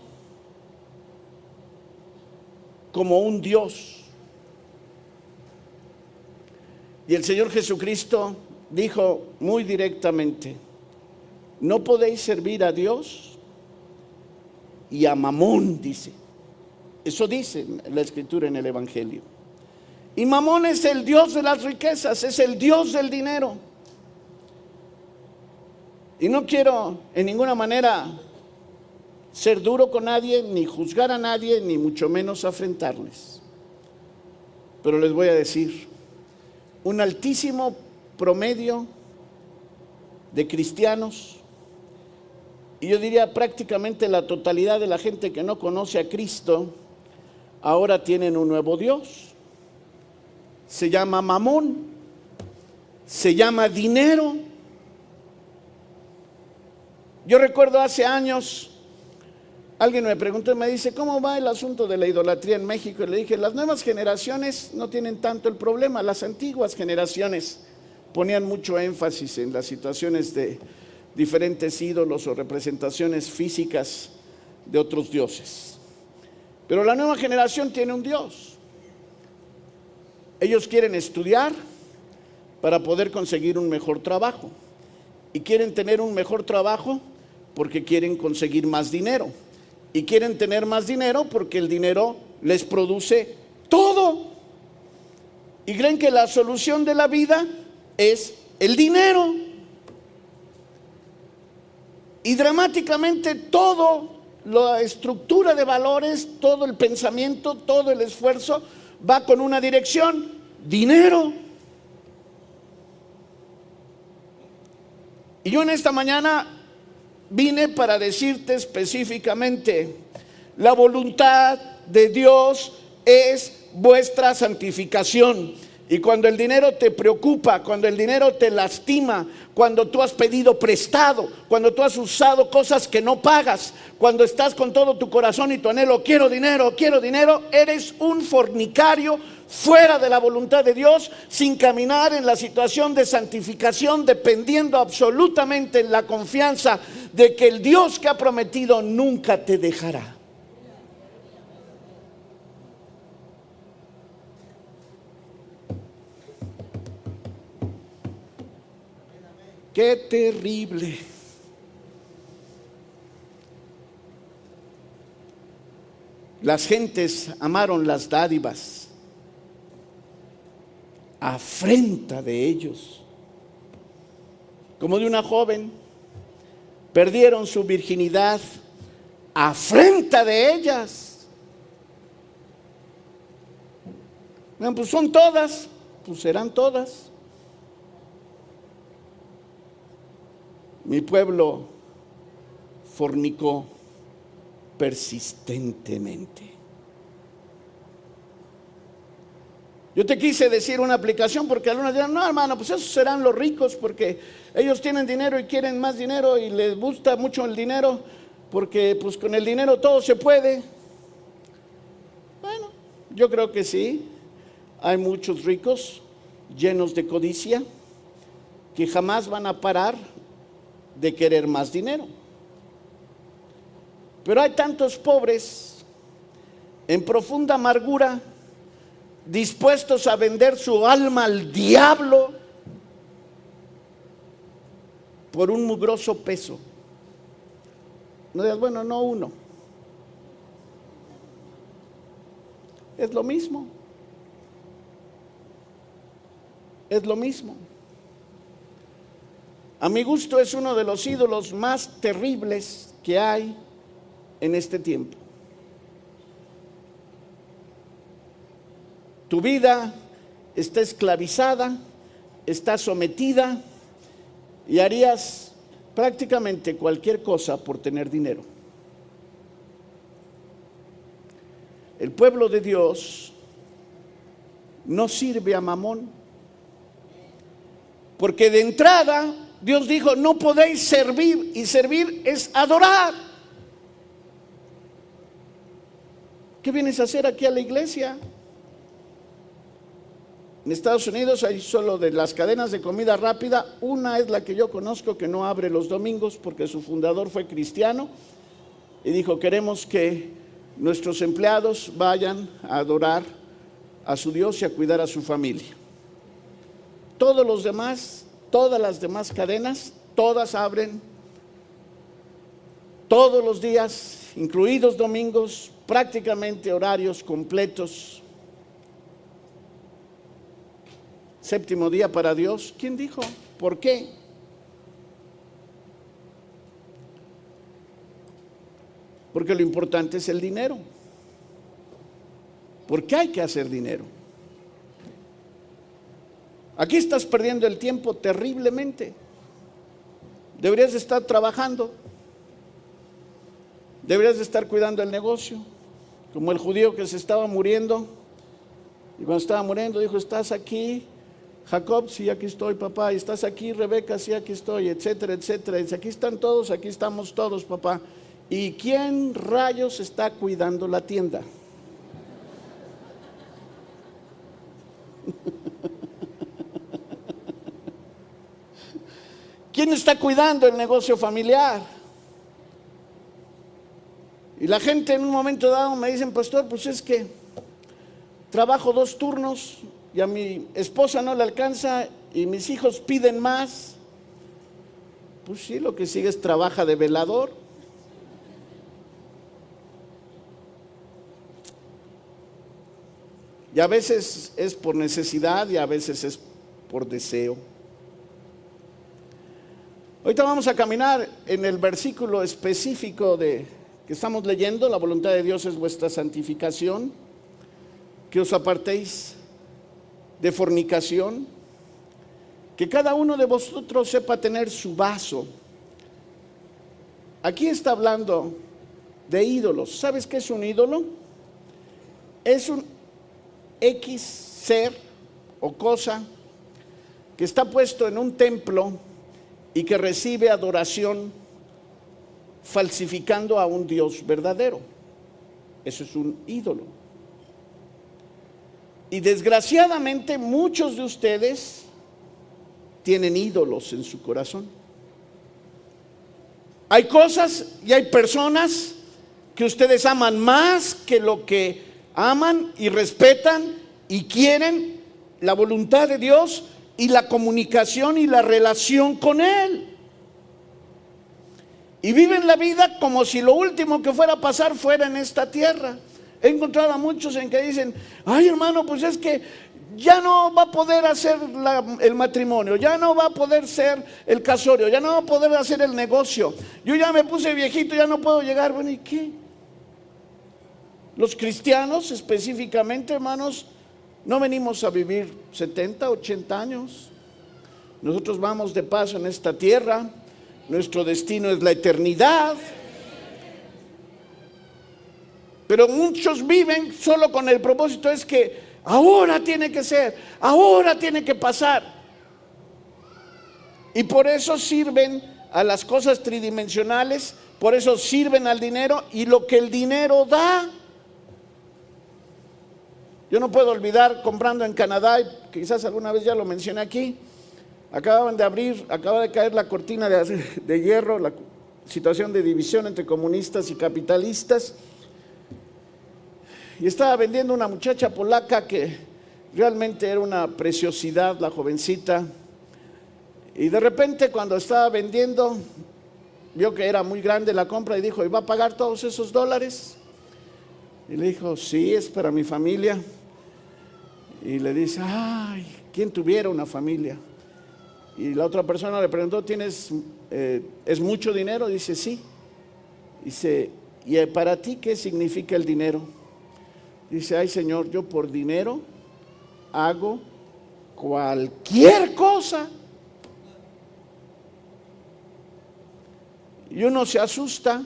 como un Dios. Y el Señor Jesucristo dijo muy directamente, no podéis servir a Dios y a Mamón, dice. Eso dice la Escritura en el Evangelio. Y Mamón es el Dios de las riquezas, es el Dios del dinero. Y no quiero en ninguna manera ser duro con nadie, ni juzgar a nadie, ni mucho menos afrentarles. Pero les voy a decir, un altísimo promedio de cristianos, y yo diría prácticamente la totalidad de la gente que no conoce a Cristo, ahora tienen un nuevo Dios. Se llama Mamón, se llama dinero. Yo recuerdo hace años, alguien me preguntó y me dice, ¿cómo va el asunto de la idolatría en México? Y le dije, las nuevas generaciones no tienen tanto el problema. Las antiguas generaciones ponían mucho énfasis en las situaciones de diferentes ídolos o representaciones físicas de otros dioses. Pero la nueva generación tiene un Dios. Ellos quieren estudiar para poder conseguir un mejor trabajo. Y quieren tener un mejor trabajo porque quieren conseguir más dinero. Y quieren tener más dinero porque el dinero les produce todo. Y creen que la solución de la vida es el dinero. Y dramáticamente todo, la estructura de valores, todo el pensamiento, todo el esfuerzo va con una dirección: dinero. Y yo en esta mañana vine para decirte específicamente, la voluntad de Dios es vuestra santificación. Y cuando el dinero te preocupa, cuando el dinero te lastima, cuando tú has pedido prestado, cuando tú has usado cosas que no pagas, cuando estás con todo tu corazón y tu anhelo, quiero dinero, eres un fornicario fuera de la voluntad de Dios, sin caminar en la situación de santificación, dependiendo absolutamente en la confianza de que el Dios que ha prometido nunca te dejará. ¡Qué terrible! Las gentes amaron las dádivas, afrenta de ellos. Como de una joven, perdieron su virginidad, afrenta de ellas. Bueno, pues son todas, pues serán todas. Mi pueblo fornicó persistentemente. Yo te quise decir una aplicación porque algunos dirán, no hermano, pues esos serán los ricos porque ellos tienen dinero y quieren más dinero y les gusta mucho el dinero porque pues con el dinero todo se puede. Bueno, yo creo que sí, hay muchos ricos llenos de codicia que jamás van a parar de querer más dinero. Pero hay tantos pobres en profunda amargura, dispuestos a vender su alma al diablo por un mugroso peso. No digas, bueno, no uno. Es lo mismo. Es lo mismo. A mi gusto es uno de los ídolos más terribles que hay en este tiempo. Tu vida está esclavizada, está sometida y harías prácticamente cualquier cosa por tener dinero. El pueblo de Dios no sirve a Mamón, porque de entrada Dios dijo, no podéis servir, y servir es adorar. ¿Qué vienes a hacer aquí a la iglesia? En Estados Unidos hay solo de las cadenas de comida rápida, una es la que yo conozco que no abre los domingos porque su fundador fue cristiano y dijo, queremos que nuestros empleados vayan a adorar a su Dios y a cuidar a su familia. Todos los demás, todas las demás cadenas, todas abren todos los días, incluidos domingos, prácticamente horarios completos. Séptimo día para Dios. ¿Quién dijo? ¿Por qué? Porque lo importante es el dinero. ¿Por qué hay que hacer dinero? Aquí estás perdiendo el tiempo terriblemente. Deberías de estar trabajando. Deberías de estar cuidando el negocio. Como el judío que se estaba muriendo. Y cuando estaba muriendo dijo, ¿estás aquí, Jacob? Sí, aquí estoy, papá. ¿Y estás aquí, Rebeca? Sí, aquí estoy, etcétera, etcétera. Y dice, aquí están todos, aquí estamos todos, papá. ¿Y quién rayos está cuidando la tienda? ¿Quién está cuidando el negocio familiar? Y la gente en un momento dado me dicen, pastor, pues es que trabajo 2 turnos y a mi esposa no le alcanza y mis hijos piden más. Pues sí, lo que sigue es trabaja de velador. Y a veces es por necesidad y a veces es por deseo. Ahorita vamos a caminar en el versículo específico que estamos leyendo. La voluntad de Dios es vuestra santificación, que os apartéis de fornicación, que cada uno de vosotros sepa tener su vaso. Aquí está hablando de ídolos. ¿Sabes qué es un ídolo? Es un X ser o cosa que está puesto en un templo y que recibe adoración falsificando a un Dios verdadero. Eso es un ídolo. Y desgraciadamente muchos de ustedes tienen ídolos en su corazón. Hay cosas y hay personas que ustedes aman más que lo que aman y respetan y quieren la voluntad de Dios y la comunicación y la relación con Él. Y viven la vida como si lo último que fuera a pasar fuera en esta tierra. He encontrado a muchos en que dicen: ay, hermano, pues es que ya no va a poder hacer el matrimonio, ya no va a poder ser el casorio, ya no va a poder hacer el negocio. Yo ya me puse viejito, ya no puedo llegar. Bueno, ¿y qué? Los cristianos específicamente, hermanos, no venimos a vivir 70, 80 años. Nosotros vamos de paso en esta tierra. Nuestro destino es la eternidad. Pero muchos viven solo con el propósito es que ahora tiene que ser, ahora tiene que pasar. Y por eso sirven a las cosas tridimensionales, por eso sirven al dinero y lo que el dinero da. Yo no puedo olvidar comprando en Canadá, y quizás alguna vez ya lo mencioné aquí, acaba de caer la cortina de hierro, la situación de división entre comunistas y capitalistas. Y estaba vendiendo una muchacha polaca que realmente era una preciosidad, la jovencita. Y de repente cuando estaba vendiendo, vio que era muy grande la compra y dijo: ¿y va a pagar todos esos dólares? Y le dijo: sí, es para mi familia. Y le dice: ay, ¿quién tuviera una familia? Y la otra persona le preguntó: ¿es mucho dinero? Dice: sí. Dice: ¿y para ti qué significa el dinero? Dice: ay, Señor, yo por dinero hago cualquier cosa. Y uno se asusta.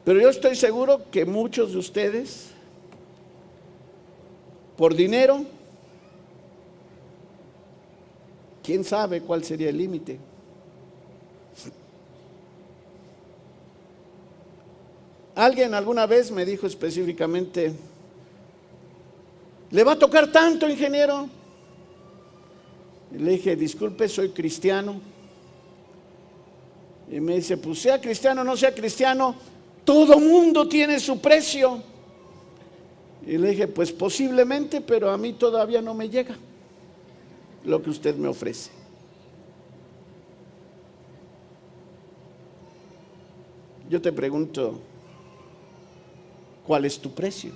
Pero yo estoy seguro que muchos de ustedes, por dinero, quién sabe cuál sería el límite. Alguien alguna vez me dijo específicamente: ¿le va a tocar tanto, ingeniero? Y le dije: disculpe, soy cristiano. Y me dice: pues sea cristiano o no sea cristiano, todo mundo tiene su precio. Y le dije: pues posiblemente, pero a mí todavía no me llega lo que usted me ofrece. Yo te pregunto, ¿cuál es tu precio?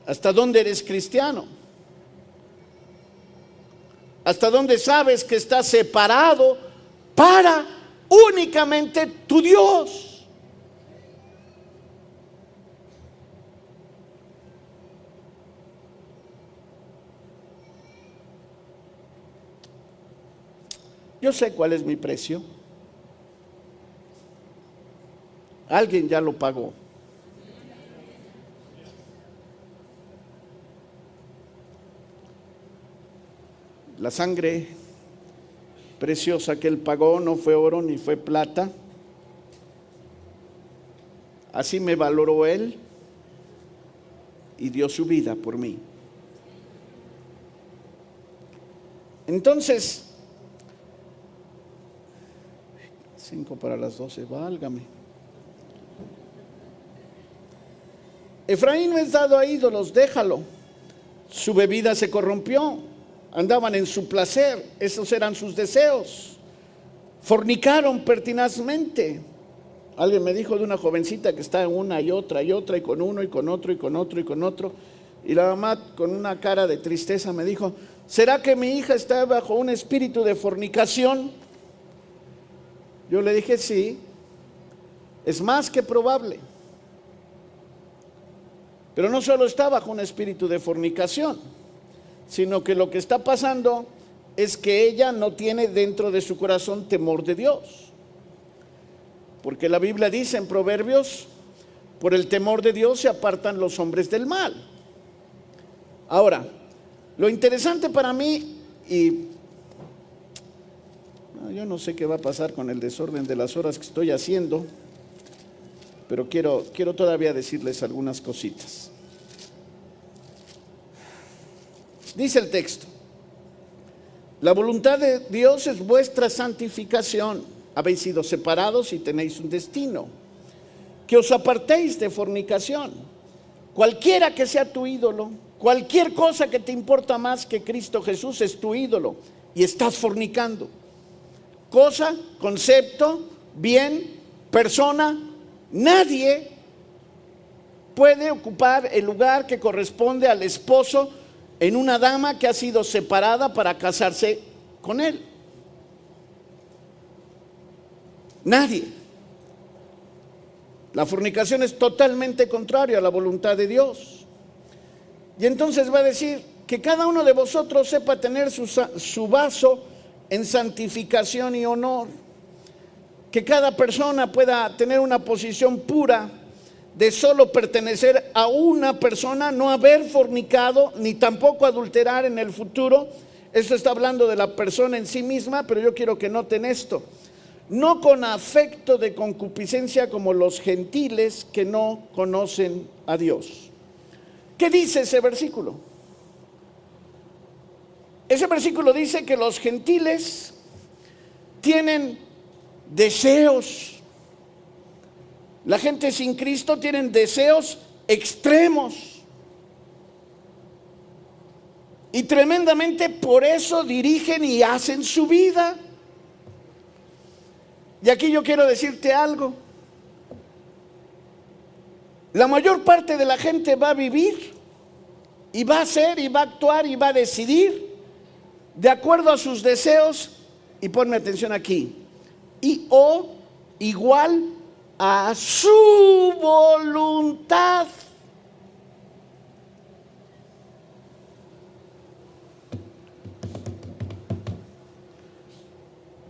¿Hasta dónde eres cristiano? ¿Hasta dónde sabes que estás separado para únicamente tu Dios? Yo sé cuál es mi precio. Alguien ya lo pagó. La sangre preciosa que Él pagó no fue oro ni fue plata. Así me valoró Él y dio su vida por mí. Entonces, 11:55, válgame. Efraín no es dado a ídolos, déjalo. Su bebida se corrompió, andaban en su placer, esos eran sus deseos. Fornicaron pertinazmente. Alguien me dijo de una jovencita que está en una y otra y otra, y con uno y con otro y con otro y con otro. Y la mamá, con una cara de tristeza, me dijo: ¿será que mi hija está bajo un espíritu de fornicación? Yo le dije: sí, es más que probable. Pero no solo está bajo un espíritu de fornicación, sino que lo que está pasando es que ella no tiene dentro de su corazón temor de Dios. Porque la Biblia dice en Proverbios: por el temor de Dios se apartan los hombres del mal. Ahora, lo interesante para mí, y Yo no sé qué va a pasar con el desorden de las horas que estoy haciendo, pero quiero todavía decirles algunas cositas. Dice el texto: la voluntad de Dios es vuestra santificación. Habéis sido separados y tenéis un destino. Que os apartéis de fornicación. Cualquiera que sea tu ídolo, cualquier cosa que te importa más que Cristo Jesús es tu ídolo y estás fornicando. Cosa, concepto, bien, persona, nadie puede ocupar el lugar que corresponde al esposo en una dama que ha sido separada para casarse con él. Nadie. La fornicación es totalmente contraria a la voluntad de Dios. Y entonces va a decir que cada uno de vosotros sepa tener su vaso en santificación y honor. Que cada persona pueda tener una posición pura de solo pertenecer a una persona, no haber fornicado, ni tampoco adulterar en el futuro. Esto está hablando de la persona en sí misma, pero yo quiero que noten esto. No con afecto de concupiscencia como los gentiles que no conocen a Dios. ¿Qué dice ese versículo? Ese versículo dice que los gentiles tienen deseos. La gente sin Cristo tienen deseos extremos. Y tremendamente por eso dirigen y hacen su vida. Y aquí yo quiero decirte algo. La mayor parte de la gente va a vivir y va a hacer y va a actuar y va a decidir de acuerdo a sus deseos, y ponme atención aquí, y o igual a su voluntad.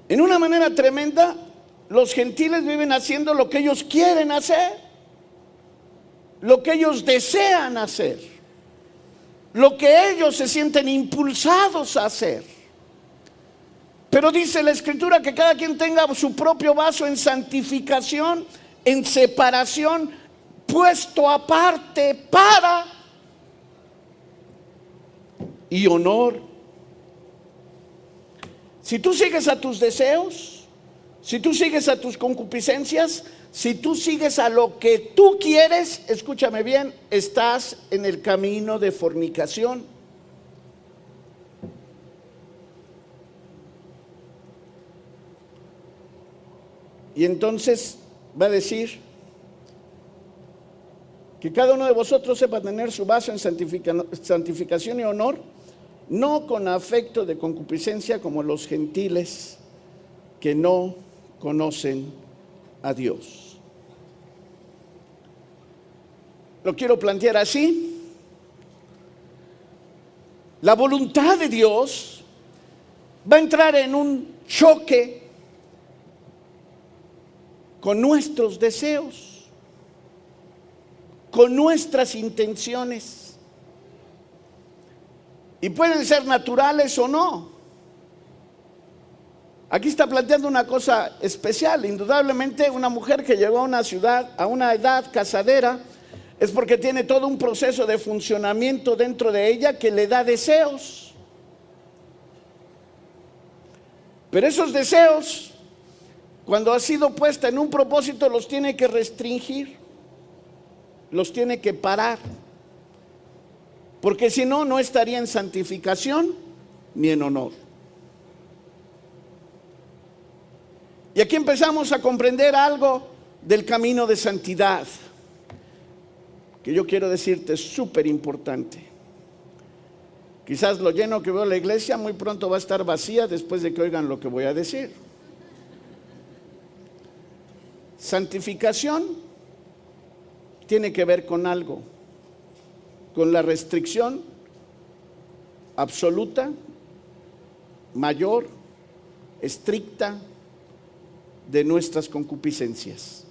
En una manera tremenda, los gentiles viven haciendo lo que ellos quieren hacer, lo que ellos desean hacer, lo que ellos se sienten impulsados a hacer. Pero dice la Escritura que cada quien tenga su propio vaso en santificación, en separación, puesto aparte para y honor. Si tú sigues a tus deseos, si tú sigues a tus concupiscencias, si tú sigues a lo que tú quieres, escúchame bien, estás en el camino de fornicación. Y entonces va a decir que cada uno de vosotros sepa tener su vaso en santificación y honor, no con afecto de concupiscencia como los gentiles que no conocen a Dios. Lo quiero plantear así. La voluntad de Dios va a entrar en un choque con nuestros deseos, con nuestras intenciones. Y pueden ser naturales o no. Aquí está planteando una cosa especial. Indudablemente una mujer que llegó a una ciudad, a una edad casadera, es porque tiene todo un proceso de funcionamiento dentro de ella que le da deseos. Pero esos deseos, cuando ha sido puesta en un propósito, los tiene que restringir, los tiene que parar, porque si no, no estaría en santificación ni en honor. Y aquí empezamos a comprender algo del camino de santidad, que yo quiero decirte es súper importante. Quizás lo lleno que veo la iglesia muy pronto va a estar vacía después de que oigan lo que voy a decir. Santificación tiene que ver con algo, con la restricción absoluta, mayor, estricta de nuestras concupiscencias,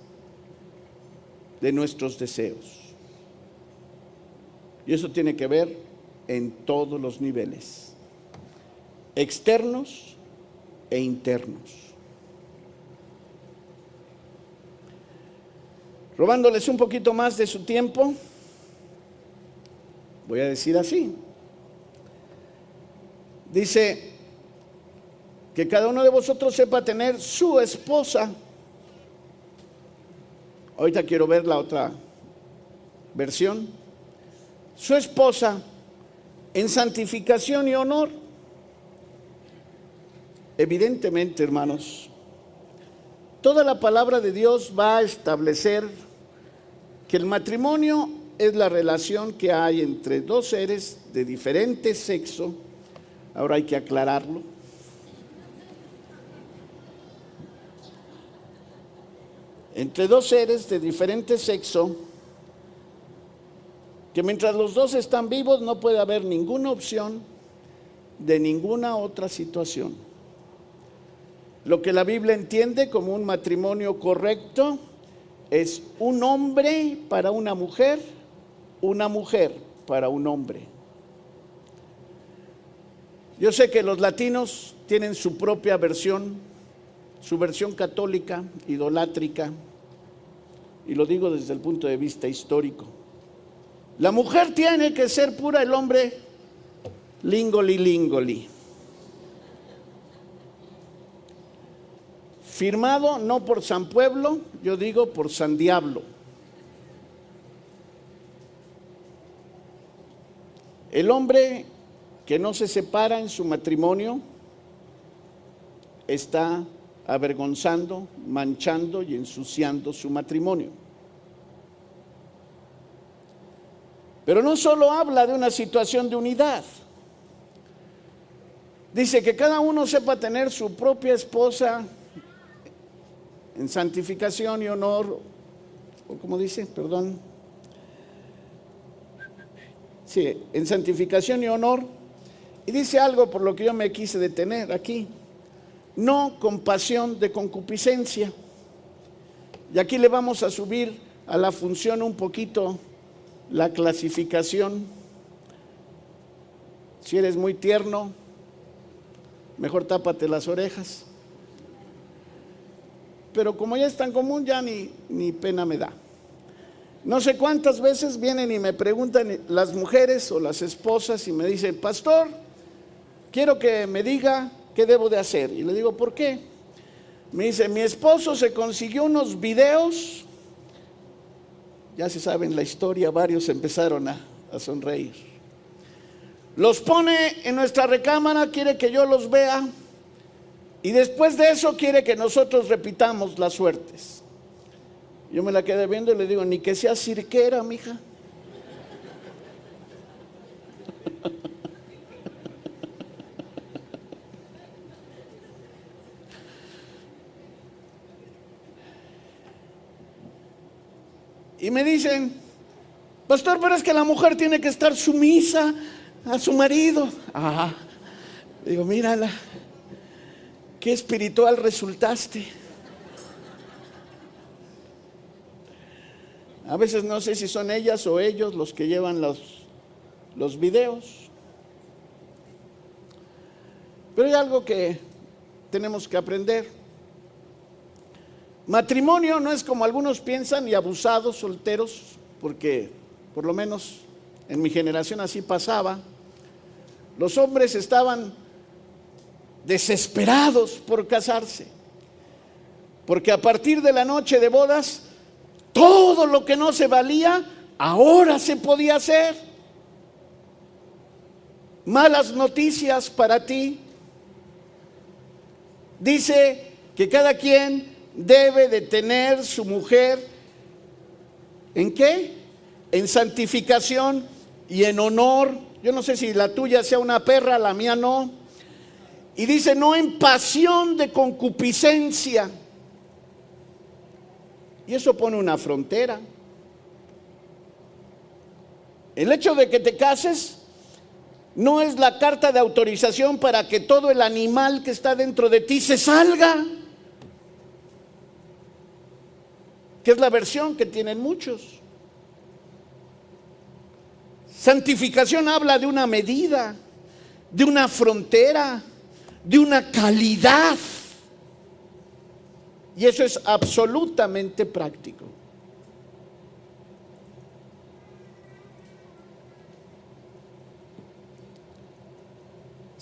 de nuestros deseos. Y eso tiene que ver en todos los niveles, externos e internos. Robándoles un poquito más de su tiempo, voy a decir así. Dice que cada uno de vosotros sepa tener su esposa. Ahorita quiero ver la otra versión. Su esposa en santificación y honor. Evidentemente, hermanos, toda la palabra de Dios va a establecer que el matrimonio es la relación que hay entre dos seres de diferente sexo. Ahora hay que aclararlo. Entre dos seres de diferente sexo, que mientras los dos están vivos no puede haber ninguna opción de ninguna otra situación. Lo que la Biblia entiende como un matrimonio correcto es un hombre para una mujer para un hombre. Yo sé que los latinos tienen su propia versión, su versión católica, idolátrica, y lo digo desde el punto de vista histórico. La mujer tiene que ser pura, el hombre lingoli. Firmado no por San Pueblo, yo digo por San Diablo. El hombre que no se separa en su matrimonio está avergonzando, manchando y ensuciando su matrimonio. Pero no solo habla de una situación de unidad. Dice que cada uno sepa tener su propia esposa en santificación y honor, o como dice, perdón. Sí, en santificación y honor. Y dice algo por lo que yo me quise detener aquí. No con pasión de concupiscencia. Y aquí le vamos a subir a la función un poquito la clasificación. Si eres muy tierno, mejor tápate las orejas. Pero como ya es tan común, ya ni pena me da. No sé cuántas veces vienen y me preguntan las mujeres o las esposas y me dicen: pastor, quiero que me diga qué debo de hacer. Y le digo: ¿por qué? Me dice: mi esposo se consiguió unos videos. Ya se saben la historia, varios empezaron a sonreír. Los pone en nuestra recámara, quiere que yo los vea. Y después de eso quiere que nosotros repitamos las suertes. Yo me la quedé viendo y le digo: ni que sea cirquera, mija. Y me dicen: pastor, pero es que la mujer tiene que estar sumisa a su marido. Digo: mírala, qué espiritual resultaste. A veces no sé si son ellas o ellos los que llevan los videos. Pero hay algo que tenemos que aprender. Matrimonio no es como algunos piensan, y abusados, solteros, porque por lo menos en mi generación así pasaba. Los hombres estaban desesperados por casarse, porque a partir de la noche de bodas, todo lo que no se valía, ahora se podía hacer. Malas noticias para ti. Dice que cada quien debe de tener su mujer, ¿en qué? En santificación y en honor. Yo no sé si la tuya sea una perra, la mía no. Y dice: no en pasión de concupiscencia. Y eso pone una frontera. El hecho de que te cases no es la carta de autorización para que todo el animal que está dentro de ti se salga, que es la versión que tienen muchos. Santificación habla de una medida, de una frontera, de una calidad. Y eso es absolutamente práctico.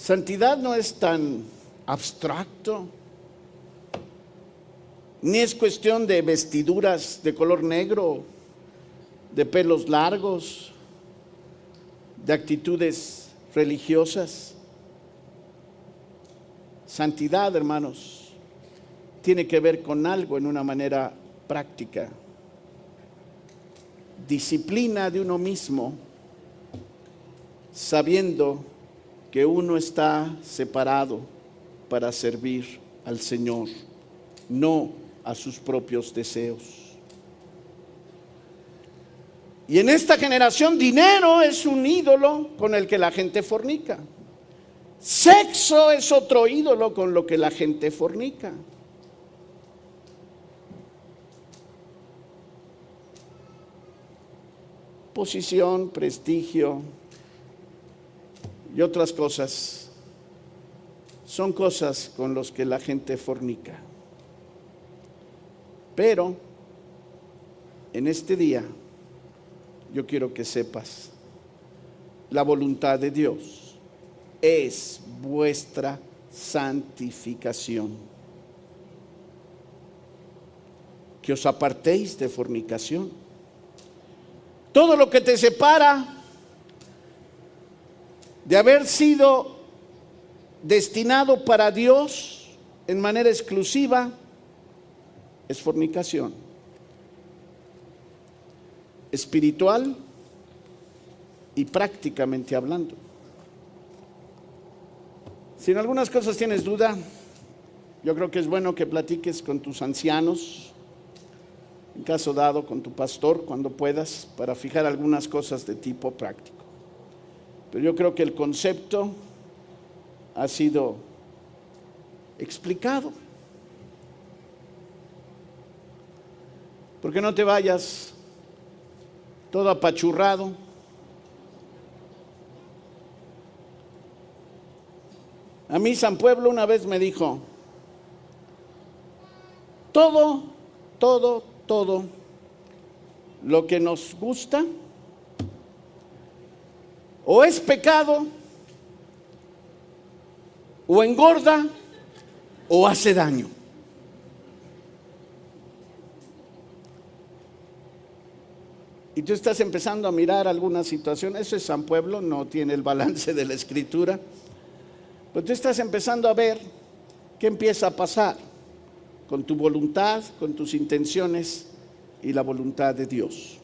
Santidad no es tan abstracto, ni es cuestión de vestiduras de color negro, de pelos largos, de actitudes religiosas. Santidad, hermanos, tiene que ver con algo en una manera práctica. Disciplina de uno mismo, sabiendo que uno está separado para servir al Señor, no a sus propios deseos. Y en esta generación, dinero es un ídolo con el que la gente fornica. Sexo es otro ídolo con lo que la gente fornica. Posición, prestigio y otras cosas son cosas con las que la gente fornica. Pero en este día yo quiero que sepas, la voluntad de Dios es vuestra santificación, que os apartéis de fornicación. Todo lo que te separa de haber sido destinado para Dios en manera exclusiva es fornicación. Espiritual y prácticamente hablando. Si en algunas cosas tienes duda, yo creo que es bueno que platiques con tus ancianos, en caso dado con tu pastor cuando puedas, para fijar algunas cosas de tipo práctico. Pero yo creo que el concepto ha sido explicado. ¿Por qué no te vayas todo apachurrado? A mí San Pueblo una vez me dijo, todo lo que nos gusta o es pecado, o engorda, o hace daño. Y tú estás empezando a mirar alguna situación, eso es San Pueblo, no tiene el balance de la Escritura, pero tú estás empezando a ver qué empieza a pasar con tu voluntad, con tus intenciones y la voluntad de Dios.